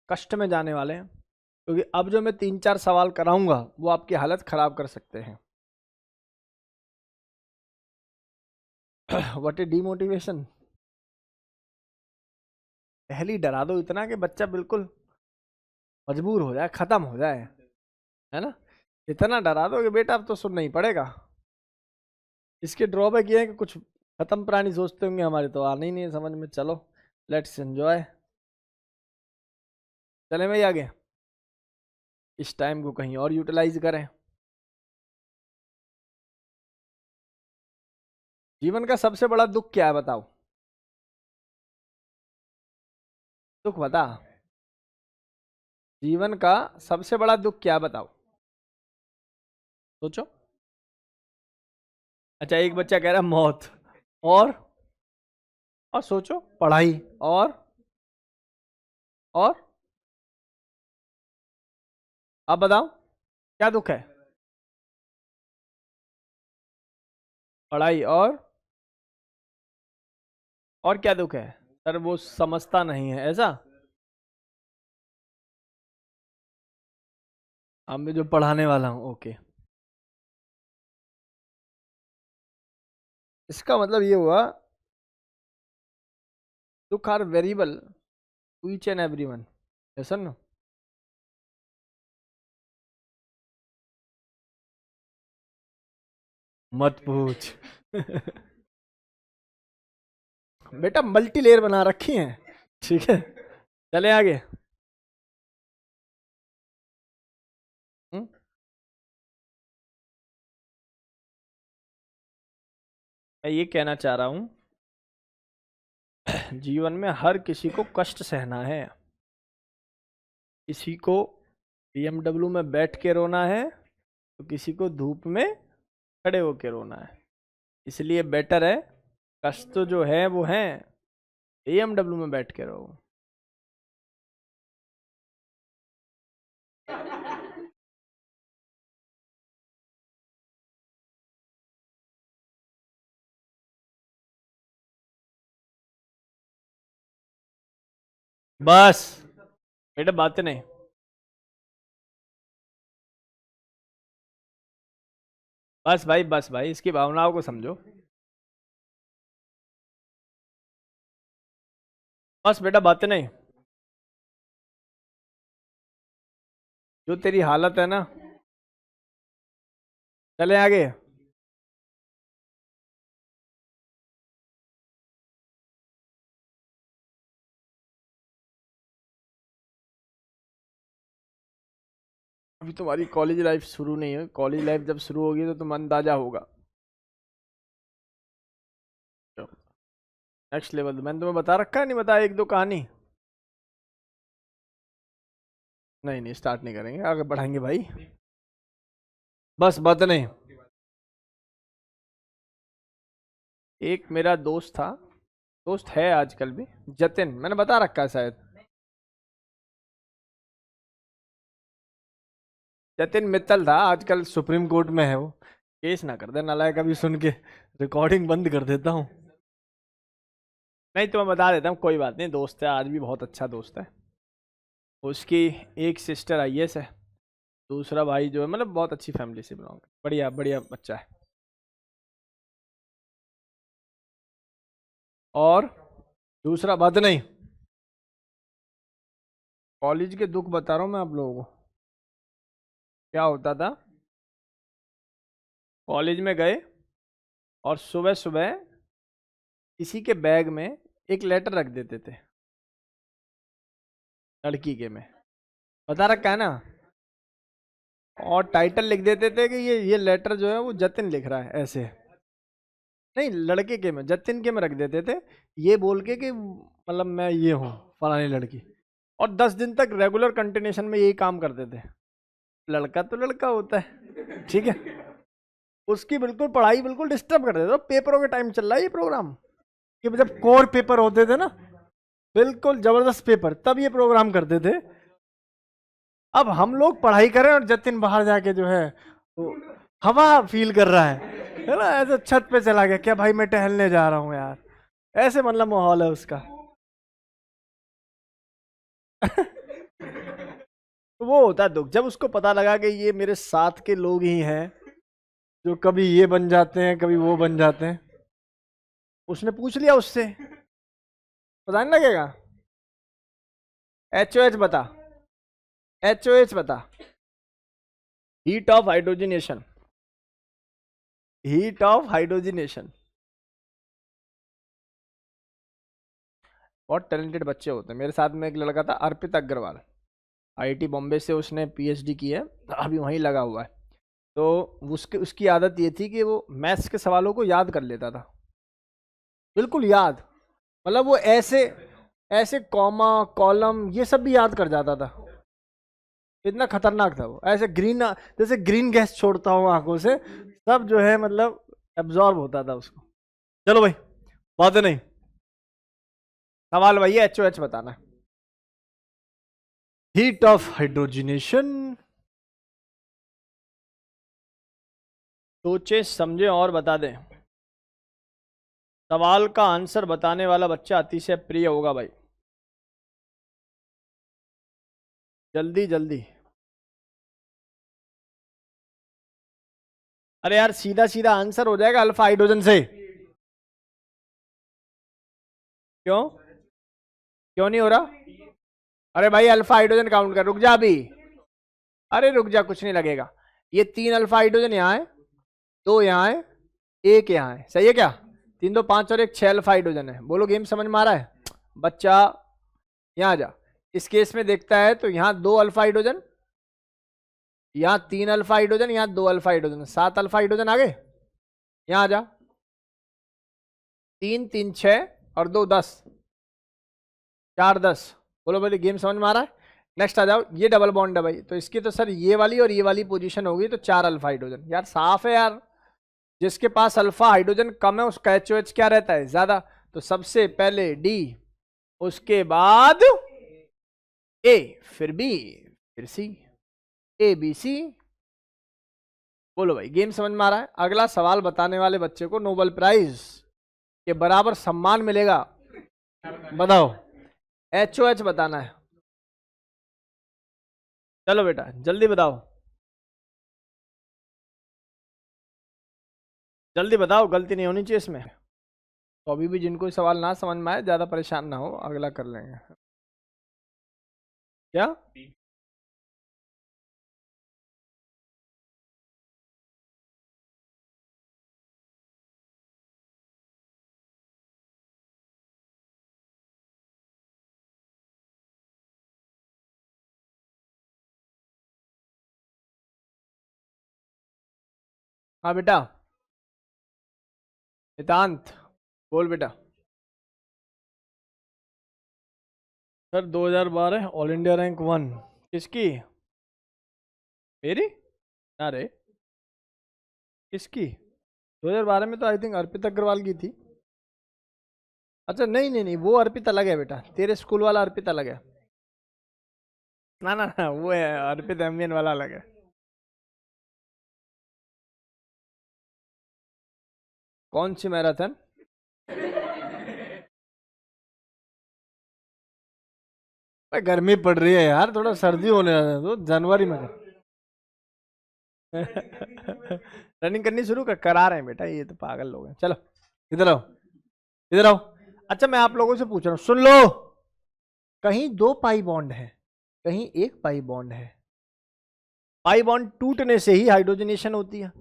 कष्ट में जाने वाले हैं, क्योंकि अब जो मैं 3-4 सवाल कराऊंगा वो आपकी हालत खराब कर सकते हैं। What is demotivation? पहली डरा दो इतना कि बच्चा बिल्कुल मजबूर हो जाए, खत्म हो जाए। है ना। इतना डरा दो कि बेटा अब तो सुनना ही पड़ेगा। इसके ड्रॉबैक ये है कि कुछ खत्म प्राणी सोचते होंगे हमारे, तो आने ही नहीं है समझ में। चलो लेट्स एंजॉय। चले भाई आगे, इस टाइम को कहीं और यूटिलाइज करें। जीवन का सबसे बड़ा दुख क्या है बताओ? दुख बता। जीवन का सबसे बड़ा दुख क्या है बताओ? सोचो। अच्छा, एक बच्चा कह रहा है मौत। और और सोचो, पढ़ाई। और अब बताओ क्या दुख है? पढ़ाई और क्या दुख है? सर वो समझता नहीं है ऐसा। अब मैं जो पढ़ाने वाला हूँ, ओके। इसका मतलब ये हुआ, दुख are variable to each and everyone. Yes no? मत पूछ। बेटा मल्टी लेयर बना रखी है, ठीक है। चले आगे। हम्म? मैं ये कहना चाह रहा हूं, जीवन में हर किसी को कष्ट सहना है। किसी को BMW में बैठ के रोना है, तो किसी को धूप में खड़े होके रोना है। इसलिए बेटर है, कष्ट तो जो है वो है, BMW में बैठ के रहो। बस बेटा बातें नहीं। बस भाई इसकी भावनाओं को समझो। बस बेटा बातें नहीं। जो तेरी हालत है ना, चले आगे। अभी तुम्हारी कॉलेज लाइफ शुरू नहीं है, कॉलेज लाइफ जब शुरू होगी तो तुम अंदाजा होगा। नेक्स्ट लेवल मैंने तुम्हें बता रखा है, नहीं बताया एक दो कहानी? नहीं नहीं, स्टार्ट नहीं करेंगे, आगे बढ़ाएंगे भाई। बस बात नहीं। एक मेरा दोस्त था, दोस्त है आजकल भी, जतिन, मैंने बता रखा है शायद। जतिन मित्तल था, आजकल सुप्रीम कोर्ट में है वो। केस ना कर दे नालायक, अभी सुन के रिकॉर्डिंग बंद कर देता हूँ। नहीं तो मैं बता देता हूँ, कोई बात नहीं, दोस्त है आज भी, बहुत अच्छा दोस्त है। उसकी एक सिस्टर IAS है, दूसरा भाई जो है मतलब बहुत अच्छी फैमिली से बिलोंग, बढ़िया बढ़िया बच्चा है। और दूसरा बात नहीं, कॉलेज के दुख बता रहा हूँ मैं आप लोगों को। क्या होता था, कॉलेज में गए और सुबह सुबह किसी के बैग में एक लेटर रख देते थे, लड़की के में, बता रखा है ना। और टाइटल लिख देते थे कि ये लेटर जो है वो जतिन लिख रहा है, ऐसे। नहीं, लड़के के में, जतिन के में रख देते थे, ये बोल के कि मतलब मैं ये हूँ फलानी लड़की। और 10 दिन तक रेगुलर कंटिन्यूशन में यही काम करते थे। लड़का तो लड़का होता है, ठीक है। उसकी बिल्कुल पढ़ाई बिल्कुल डिस्टर्ब कर देते थे। पेपरों के टाइम चल रहा है ये प्रोग्राम, कि जब कोर पेपर होते थे ना, बिल्कुल जबरदस्त पेपर, तब ये प्रोग्राम करते थे। अब हम लोग पढ़ाई करें और जतिन बाहर जाके जो है वो हवा फील कर रहा है ना, ऐसे छत पे चला गया, क्या भाई मैं टहलने जा रहा हूँ यार, ऐसे मतलब माहौल है उसका। तो वो होता है दुख, जब उसको पता लगा कि ये मेरे साथ के लोग ही हैं, जो कभी ये बन जाते हैं कभी वो बन जाते हैं। उसने पूछ लिया उससे, पता नहीं लगेगा। HOH बता, HOH बता। Heat of hydrogenation, heat of hydrogenation. बहुत टैलेंटेड बच्चे होते हैं। मेरे साथ में एक लड़का था अर्पित अग्रवाल, आईआईटी बॉम्बे से उसने पीएचडी की है, अभी वहीं लगा हुआ है। तो उसकी आदत ये थी कि वो मैथ्स के सवालों को याद कर लेता था, बिल्कुल याद, मतलब वो ऐसे ऐसे कॉमा कॉलम ये सब भी याद कर जाता था, इतना खतरनाक था वो। ऐसे ग्रीन, जैसे ग्रीन गैस छोड़ता हूँ आंखों से, सब जो है मतलब एब्जॉर्ब होता था उसको। चलो भाई, बात नहीं, सवाल वही है, HOH बताना। Heat of hydrogenation. सोचे समझे और बता दें। सवाल का आंसर बताने वाला बच्चा अतिशय प्रिय होगा भाई, जल्दी जल्दी। अरे यार सीधा सीधा आंसर हो जाएगा अल्फा हाइड्रोजन से। क्यों क्यों नहीं हो रहा? अरे भाई अल्फा हाइड्रोजन काउंट कर, रुक जा अभी, अरे रुक जा, कुछ नहीं लगेगा। ये 3 अल्फा हाइड्रोजन यहाँ है, 2 यहाँ है, 1 यहाँ है, सही है क्या? 3 2 5 और 1 6 अल्फा हाइड्रोजन है। बोलो गेम समझ में आ रहा है? बच्चा यहाँ जा, इस केस में देखता है तो यहाँ 2 अल्फा हाइड्रोजन, यहाँ 3 अल्फा हाइड्रोजन, यहाँ 2 अल्फा हाइड्रोजन, 7 अल्फा हाइड्रोजन आ गए। यहाँ आ जा, 3 3 6 और 2 10, 4 10। बोलो बोलो गेम समझ में आ रहा है? नेक्स्ट आ जाओ, ये डबल बॉन्ड है भाई, तो इसकी तो सर ये वाली और ये वाली पोजीशन होगी, तो 4 अल्फा हाइड्रोजन। यार साफ है यार, जिसके पास अल्फा हाइड्रोजन कम है उसका HOH क्या रहता है? ज्यादा। तो सबसे पहले D, उसके बाद A, फिर B, फिर C, ABC। बोलो भाई गेम समझ में आ रहा है? अगला सवाल बताने वाले बच्चे को नोबेल प्राइज के बराबर सम्मान मिलेगा। बताओ, HOH बताना है। चलो बेटा जल्दी बताओ, जल्दी बताओ, गलती नहीं होनी चाहिए इसमें। तो अभी भी जिनको सवाल ना समझ में आए ज्यादा परेशान ना हो, अगला कर लेंगे। क्या? हाँ बेटा नितांत, बोल बेटा। सर 2012 ऑल इंडिया रैंक 1 किसकी? मेरी ना रे, किसकी? 2012 में तो आई थिंक अर्पित अग्रवाल की थी। अच्छा नहीं नहीं नहीं, वो अर्पित अलग है बेटा, तेरे स्कूल वाला अर्पित अलग है। ना ना ना, वो है अर्पित एमवीएन वाला अलग है। कौन सी मैराथन? भाई गर्मी पड़ रही है यार, थोड़ा सर्दी होने वाला है, तो जनवरी में रनिंग करनी शुरू करा रहे हैं बेटा, ये तो पागल लोग हैं। चलो इधर आओ, इधर आओ। अच्छा मैं आप लोगों से पूछ रहा हूँ, सुन लो, कहीं 2 पाई बॉन्ड है, कहीं 1 पाई बॉन्ड है। पाई बॉन्ड टूटने से ही हाइड्रोजनेशन होती है,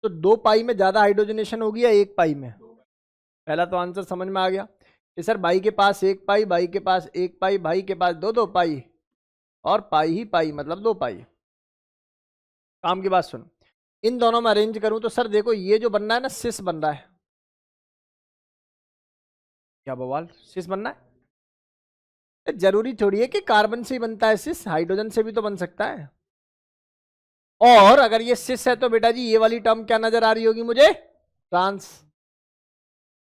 तो 2 पाई में ज्यादा हाइड्रोजनेशन होगी या 1 पाई में? पहला तो आंसर समझ में आ गया कि सर भाई के पास 1 पाई, भाई के पास 1 पाई, भाई के पास 2 2 पाई, और पाई ही पाई मतलब 2 पाई। काम की बात सुन, इन दोनों में अरेंज करूं तो सर देखो ये जो बन रहा है ना, सिस बन रहा है। क्या बवाल, सिस बनना है? जरूरी थोड़ी है कि कार्बन से ही बनता है सिस, हाइड्रोजन से भी तो बन सकता है। और अगर ये सिस है तो बेटा जी ये वाली टर्म क्या नजर आ रही होगी मुझे? ट्रांस।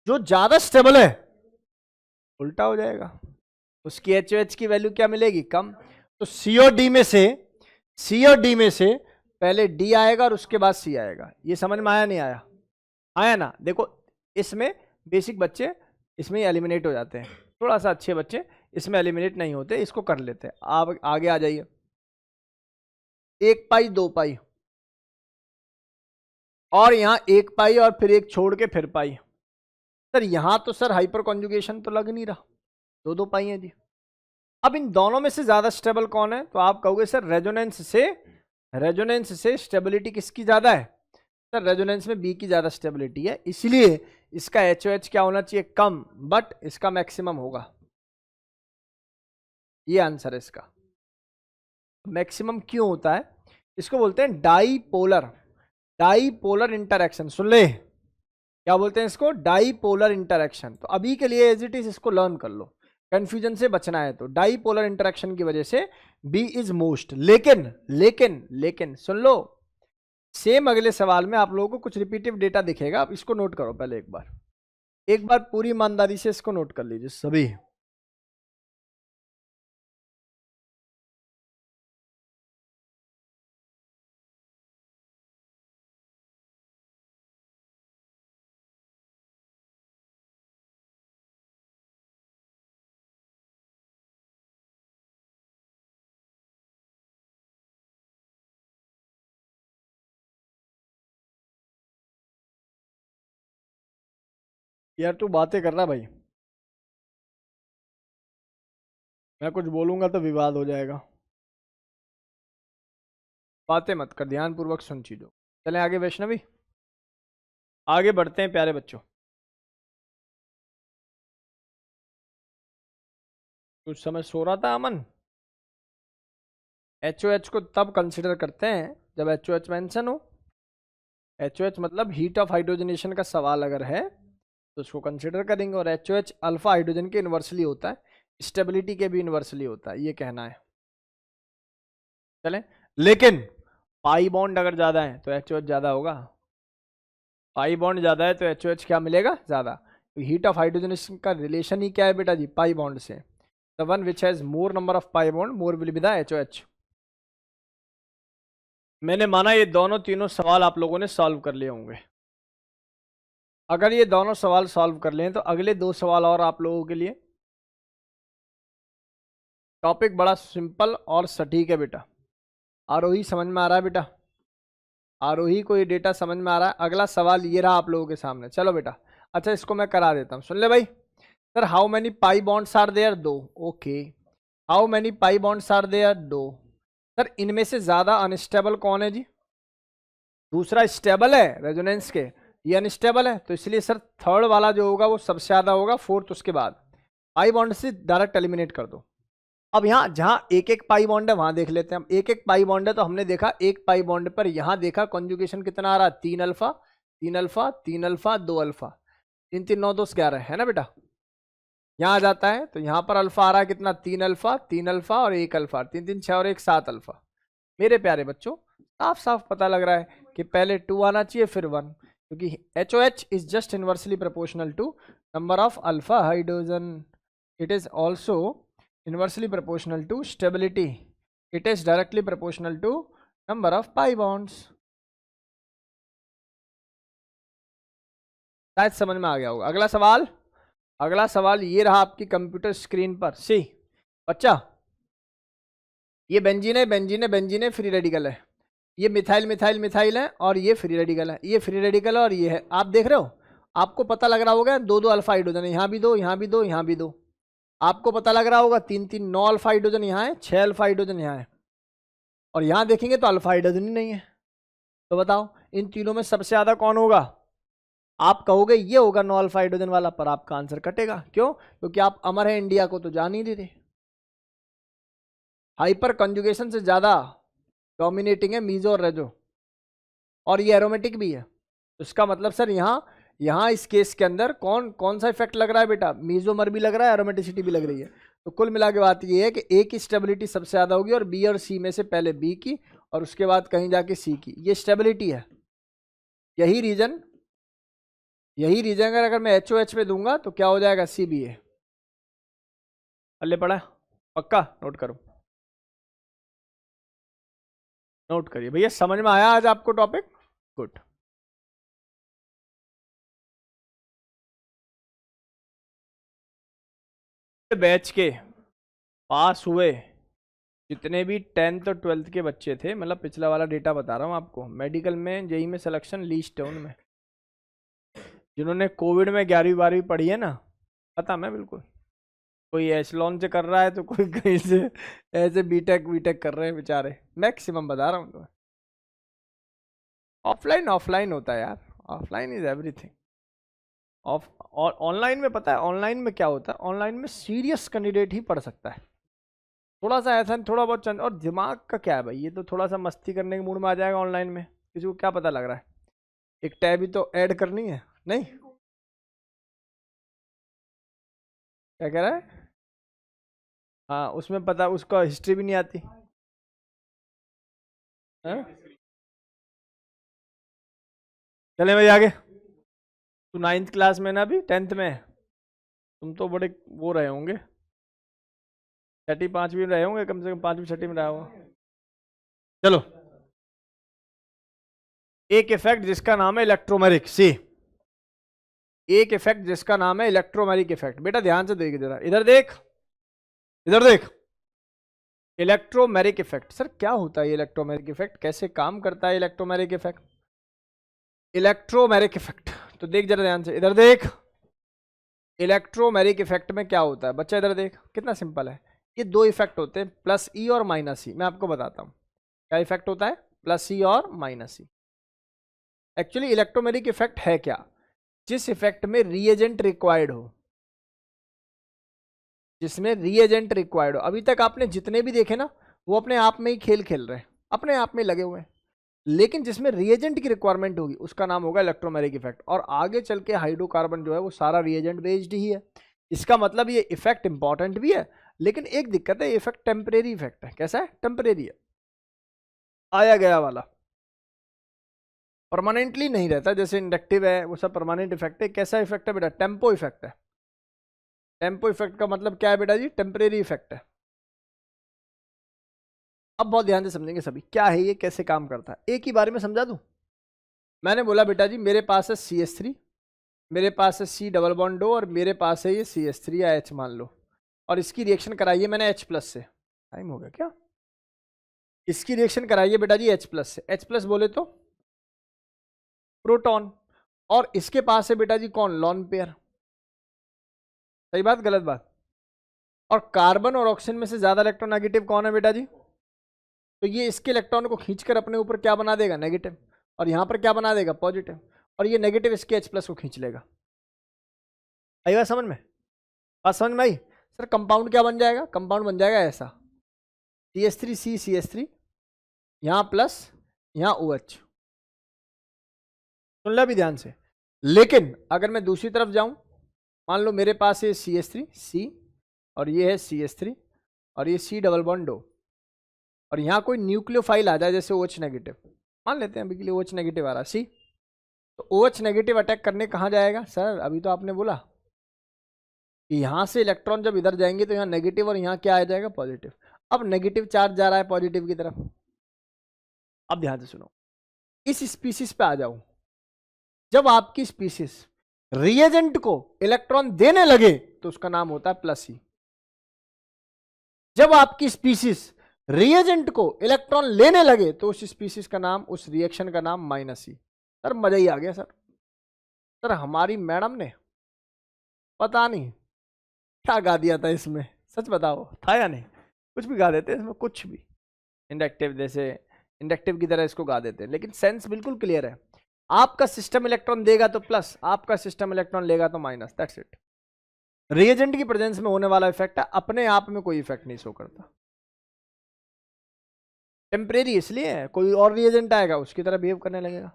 जो ज्यादा स्टेबल है उल्टा हो जाएगा, उसकी HOH की वैल्यू क्या मिलेगी? कम। तो C और D में से, C और D में से पहले D आएगा और उसके बाद C आएगा। ये समझ में आया नहीं आया? आया ना? देखो इसमें बेसिक बच्चे इसमें एलिमिनेट हो जाते हैं, थोड़ा सा अच्छे बच्चे इसमें एलिमिनेट नहीं होते, इसको कर लेते हैं। आप आगे आ जाइए, 1 पाई 2 पाई, और यहाँ 1 पाई और फिर 1 छोड़ के फिर पाई। सर यहां तो सर हाइपर कॉन्जुगेशन तो लग नहीं रहा, 2 2 पाई है जी। अब इन दोनों में से ज्यादा स्टेबल कौन है? तो आप कहोगे सर रेजोनेंस से रेजोनेंस से स्टेबिलिटी किसकी ज्यादा है सर? रेजोनेंस में बी की ज्यादा स्टेबिलिटी है, इसलिए इसका HOH क्या होना चाहिए? कम, बट इसका मैक्सिमम होगा। ये आंसर है इसका। मैक्सिमम क्यों होता है? इसको बोलते हैं डाईपोलर, डाईपोलर इंटरैक्शन। सुन ले, क्या बोलते हैं इसको? Dipolar interaction. तो अभी के लिए एज इट इज इसको लर्न कर लो, कंफ्यूजन से बचना है तो। डाईपोलर इंटरैक्शन की वजह से बी इज मोस्ट। लेकिन लेकिन लेकिन सुन लो, सेम अगले सवाल में आप लोगों को कुछ रिपीटिव डेटा दिखेगा, आप इसको नोट करो पहले एक बार पूरी ईमानदारी से इसको नोट कर लीजिए सभी। यार तू बातें कर रहा भाई, मैं कुछ बोलूंगा तो विवाद हो जाएगा। बातें मत कर, ध्यान पूर्वक सुन चीजों। चलें आगे वैष्णवी, आगे बढ़ते हैं प्यारे बच्चों। कुछ समय सो रहा था अमन। HOH को तब कंसिडर करते हैं जब HOH मेंशन हो। HOH मतलब हीट ऑफ हाइड्रोजनेशन का सवाल अगर है तो उसको कंसिडर करेंगे। और HOH अल्फा हाइड्रोजन के इन्वर्सली होता है, स्टेबिलिटी के भी इन्वर्सली होता है, ये कहना है। चलें, लेकिन पाई बॉन्ड अगर ज्यादा है तो HOH ज्यादा होगा। पाई बॉन्ड ज्यादा है तो HOH क्या मिलेगा? ज्यादा। तो हीट ऑफ हाइड्रोजनेशन का रिलेशन ही क्या है बेटा जी? पाई बॉन्ड से। The one which has more number of pi bond more will be the HOH। मैंने माना ये दोनों तीनों सवाल आप लोगों ने सॉल्व कर लिए होंगे। अगर ये दोनों सवाल सॉल्व कर लें तो अगले दो सवाल और आप लोगों के लिए। टॉपिक बड़ा सिंपल और सटीक है बेटा। आरोही समझ में आ रहा है बेटा? आरोही को ये डेटा समझ में आ रहा है? अगला सवाल ये रहा आप लोगों के सामने। चलो बेटा, अच्छा इसको मैं करा देता हूँ, सुन ले भाई। Sir how many pi bonds are there? दो। Okay, how many pi bonds are there? दो। सर इनमें से ज्यादा अनस्टेबल कौन है जी? दूसरा स्टेबल है रेजोनेंस के, ये अनस्टेबल है, तो इसलिए सर थर्ड वाला जो होगा वो सबसे ज्यादा होगा, फोर्थ उसके बाद। पाई बॉन्ड से डायरेक्ट एलिमिनेट कर दो। अब यहाँ जहां एक एक पाई बॉन्ड है वहां देख लेते हैं हम। एक एक पाई बॉन्ड है तो हमने देखा एक पाई बॉन्ड पर यहां देखा कॉन्जुगेशन कितना आ रहा है? 3 अल्फा 3 अल्फा 3 अल्फा 2 अल्फा, 3 3 9 2 11 है ना बेटा? यहाँ आ जाता है तो यहाँ पर अल्फा आ रहा है कितना? 3 अल्फा 3 अल्फा और 1 अल्फा, 3 3 6 और 1 7 अल्फा। मेरे प्यारे बच्चों, साफ साफ पता लग रहा है कि पहले 2 आना चाहिए फिर 1, क्योंकि HOH is just inversely proportional to number of alpha hydrogen. It is also inversely proportional to stability. It is directly proportional to number of pi bonds. शायद समझ में आ गया होगा। अगला सवाल, अगला सवाल ये रहा आपकी कंप्यूटर स्क्रीन पर। सी बच्चा, ये बेंजीन है, बेंजीन है, बेंजीन है, फ्री रेडिकल है। ये मिथाइल मिथाइल मिथाइल है और ये फ्री रेडिकल है। ये फ्री रेडिकल है और ये है, आप देख रहे हो? आपको पता लग रहा होगा दो दो अल्फा हाइड्रोजन है, यहाँ भी दो, यहाँ भी दो, यहाँ भी दो। आपको पता लग रहा होगा 3 3 9 अल्फा हाइड्रोजन यहाँ है, 6 अल्फा हाइड्रोजन यहाँ है, और यहाँ देखेंगे तो अल्फा हाइड्रोजन ही नहीं है। तो बताओ इन तीनों में सबसे ज्यादा कौन होगा? आप कहोगे ये होगा 9 अल्फा हाइड्रोजन वाला, पर आपका आंसर कटेगा। क्यों? क्योंकि आप अमर है इंडिया को तो जान ही नहीं रहे। हाइपर कंजुगेशन से ज्यादा डोमिनेटिंग है मीजो और रेजो, और ये एरोमेटिक भी है। इसका मतलब सर यहाँ इस केस के अंदर कौन कौन सा इफेक्ट लग रहा है बेटा? मीजोमर भी लग रहा है, एरोमेटिसिटी भी लग रही है। तो कुल मिला के बात ये है कि ए की स्टेबिलिटी सबसे ज्यादा होगी, और बी और सी में से पहले बी की और उसके बाद कहीं जाके सी की, ये स्टेबिलिटी है। यही रीजन अगर मैं HOH पे दूंगा तो क्या हो जाएगा? CBA। अल्ले पड़ा, पक्का नोट करो, नोट करिए भैया। समझ में आया आज आपको टॉपिक? गुड। बैच के पास हुए जितने भी 10th और 12th के बच्चे थे, मतलब पिछला वाला डेटा बता रहा हूँ आपको, मेडिकल में जेई में सिलेक्शन लिस्ट है उनमें जिन्होंने कोविड में 11वीं 12वीं पढ़ी है ना, पता मैं बिल्कुल। कोई एचलॉन से कर रहा है तो कोई कहीं से ऐसे बीटेक कर रहे हैं बेचारे, मैक्सिमम बता रहा हूँ तो। ऑफलाइन ऑफलाइन होता है यार, ऑफलाइन इज एवरीथिंग। ऑफ और ऑनलाइन में पता है, ऑनलाइन में क्या होता है, ऑनलाइन में सीरियस कैंडिडेट ही पढ़ सकता है। थोड़ा सा ऐसा थोड़ा बहुत चंद, और दिमाग का क्या है भाई, ये तो थोड़ा सा मस्ती करने के मूड में आ जाएगा ऑनलाइन में, किसी को क्या पता लग रहा है। एक टैब ही तो ऐड करनी है, नहीं क्या कह रहा है। हाँ उसमें पता, उसका हिस्ट्री भी नहीं आती है? चले भाई आगे। तू 9th क्लास में ना, अभी 10th में है। तुम तो बड़े वो रहे होंगे, छठी पांचवी में रहे होंगे, कम से कम पांचवी छठी में रहा होगा। चलो, एक इफेक्ट जिसका नाम है इलेक्ट्रोमेरिक, सी, एक इफेक्ट जिसका नाम है इलेक्ट्रोमेरिक इफेक्ट। बेटा ध्यान से देख, जरा इधर देख, इधर देख। इलेक्ट्रोमेरिक इफेक्ट, सर क्या होता है इलेक्ट्रोमेरिक इफेक्ट, कैसे काम करता है इलेक्ट्रोमेरिक इफेक्ट? इलेक्ट्रोमेरिक इफेक्ट, तो देख जरा ध्यान से, इधर देख। इलेक्ट्रोमेरिक इफेक्ट में क्या होता है बच्चा, इधर देख, कितना सिंपल है। ये दो इफेक्ट होते हैं, प्लस ई और माइनस ई। मैं आपको बताता हूं क्या इफेक्ट होता है, प्लस ई और माइनस ई। एक्चुअली इलेक्ट्रोमेरिक इफेक्ट है क्या, जिस इफेक्ट में रिएजेंट रिक्वायर्ड हो, जिसमें रिएजेंट रिक्वायर्ड हो। अभी तक आपने जितने भी देखे ना, वो अपने आप में ही खेल खेल रहे हैं, अपने आप में लगे हुए हैं, लेकिन जिसमें रिएजेंट की रिक्वायरमेंट होगी उसका नाम होगा इलेक्ट्रोमेरिक इफेक्ट। और आगे चल के हाइड्रोकार्बन जो है वो सारा रिएजेंट बेस्ड ही है। इसका मतलब ये इफेक्ट इंपॉर्टेंट भी है, लेकिन एक दिक्कत है, इफेक्ट टेम्परेरी इफेक्ट है। कैसा है, टेम्परेरी है, आया गया वाला, परमानेंटली नहीं रहता। जैसे इंडक्टिव है वो सब परमानेंट इफेक्ट है। कैसा इफेक्ट है बेटा, टेम्पो इफेक्ट है। टेम्पो इफेक्ट का मतलब क्या है बेटा जी, टेम्परेरी इफेक्ट है। अब बहुत ध्यान से समझेंगे सभी, क्या है ये, कैसे काम करता है, एक ही बारे में समझा दूं। मैंने बोला बेटा जी मेरे पास है CH3, मेरे पास है C डबल बॉन्ड 2, और मेरे पास है ये CH3 या H मान लो, और इसकी रिएक्शन कराइए मैंने H प्लस से। टाइम हो गया क्या, इसकी रिएक्शन कराइए बेटा जी H प्लस से। H प्लस बोले तो प्रोटॉन, और इसके पास है बेटा जी कौन, लॉन पेयर। सही बात गलत बात? और कार्बन और ऑक्सीजन में से ज्यादा इलेक्ट्रोनेगेटिव कौन है बेटा जी, तो ये इसके इलेक्ट्रॉन को खींचकर अपने ऊपर क्या बना देगा, नेगेटिव, और यहां पर क्या बना देगा, पॉजिटिव, और ये नेगेटिव इसके H प्लस को खींच लेगा। आई बात समझ में, बात समझ में आई? सर कंपाउंड क्या बन जाएगा, कंपाउंड बन जाएगा ऐसा, CH3C CH3, यहाँ प्लस, यहाँ OH। सुन लो भी ध्यान से। लेकिन अगर मैं दूसरी तरफ जाऊं, मान लो मेरे पास ये CH3C, और ये है CH3, और ये C डबल बॉन्ड 2, और यहाँ कोई न्यूक्लियोफाइल आ जाए जैसे OH नेगेटिव, मान लेते हैं अभी के लिए OH नेगेटिव आ रहा है, C, तो OH नेगेटिव अटैक करने कहाँ जाएगा सर, अभी तो आपने बोला कि यहाँ से इलेक्ट्रॉन जब इधर जाएंगे तो यहाँ नेगेटिव, और यहाँ क्या आ जाएगा, पॉजिटिव। अब नेगेटिव चार्ज जा रहा है पॉजिटिव की तरफ। अब ध्यान से सुनो, इस स्पीसीज पे आ जाओ। जब आपकी स्पीसीज रिएजेंट को इलेक्ट्रॉन देने लगे तो उसका नाम होता है प्लस ई। जब आपकी स्पीसीज रिएजेंट को इलेक्ट्रॉन लेने लगे तो उस स्पीसीज का नाम, उस रिएक्शन का नाम माइनस ई। सर मजा ही आ गया सर। सर हमारी मैडम ने पता नहीं क्या गा दिया था इसमें, सच बताओ था या नहीं? कुछ भी गा देते हैं इसमें, कुछ भी। इंडक्टिव, जैसे इंडक्टिव की तरह इसको गा देते हैं, लेकिन सेंस बिल्कुल क्लियर है। आपका सिस्टम इलेक्ट्रॉन देगा तो प्लस, आपका सिस्टम इलेक्ट्रॉन लेगा तो माइनस, दैट्स इट। रिएजेंट की प्रेजेंस में होने वाला इफेक्ट है, अपने आप में कोई इफेक्ट नहीं शो करता। टेम्परेरी इसलिए है, कोई और रिएजेंट आएगा उसकी तरह बिहेव करने लगेगा।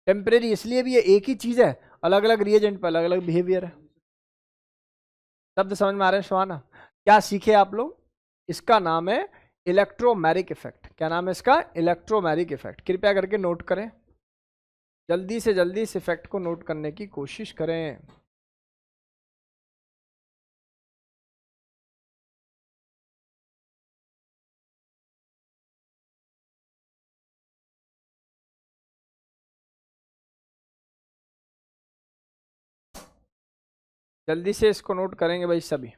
टेम्परेरी इसलिए भी है, एक ही चीज है, अलग अलग रिएजेंट पर अलग अलग बिहेवियर है। शब्द समझ में आ रहे हैं सुहाना? क्या सीखे आप लोग? इसका नाम है इलेक्ट्रोमैरिक इफेक्ट। क्या नाम है इसका, इलेक्ट्रोमैरिक इफेक्ट। कृपया करके नोट करें, जल्दी से जल्दी इस इफेक्ट को नोट करने की कोशिश करें। जल्दी से इसको नोट करेंगे भाई सभी।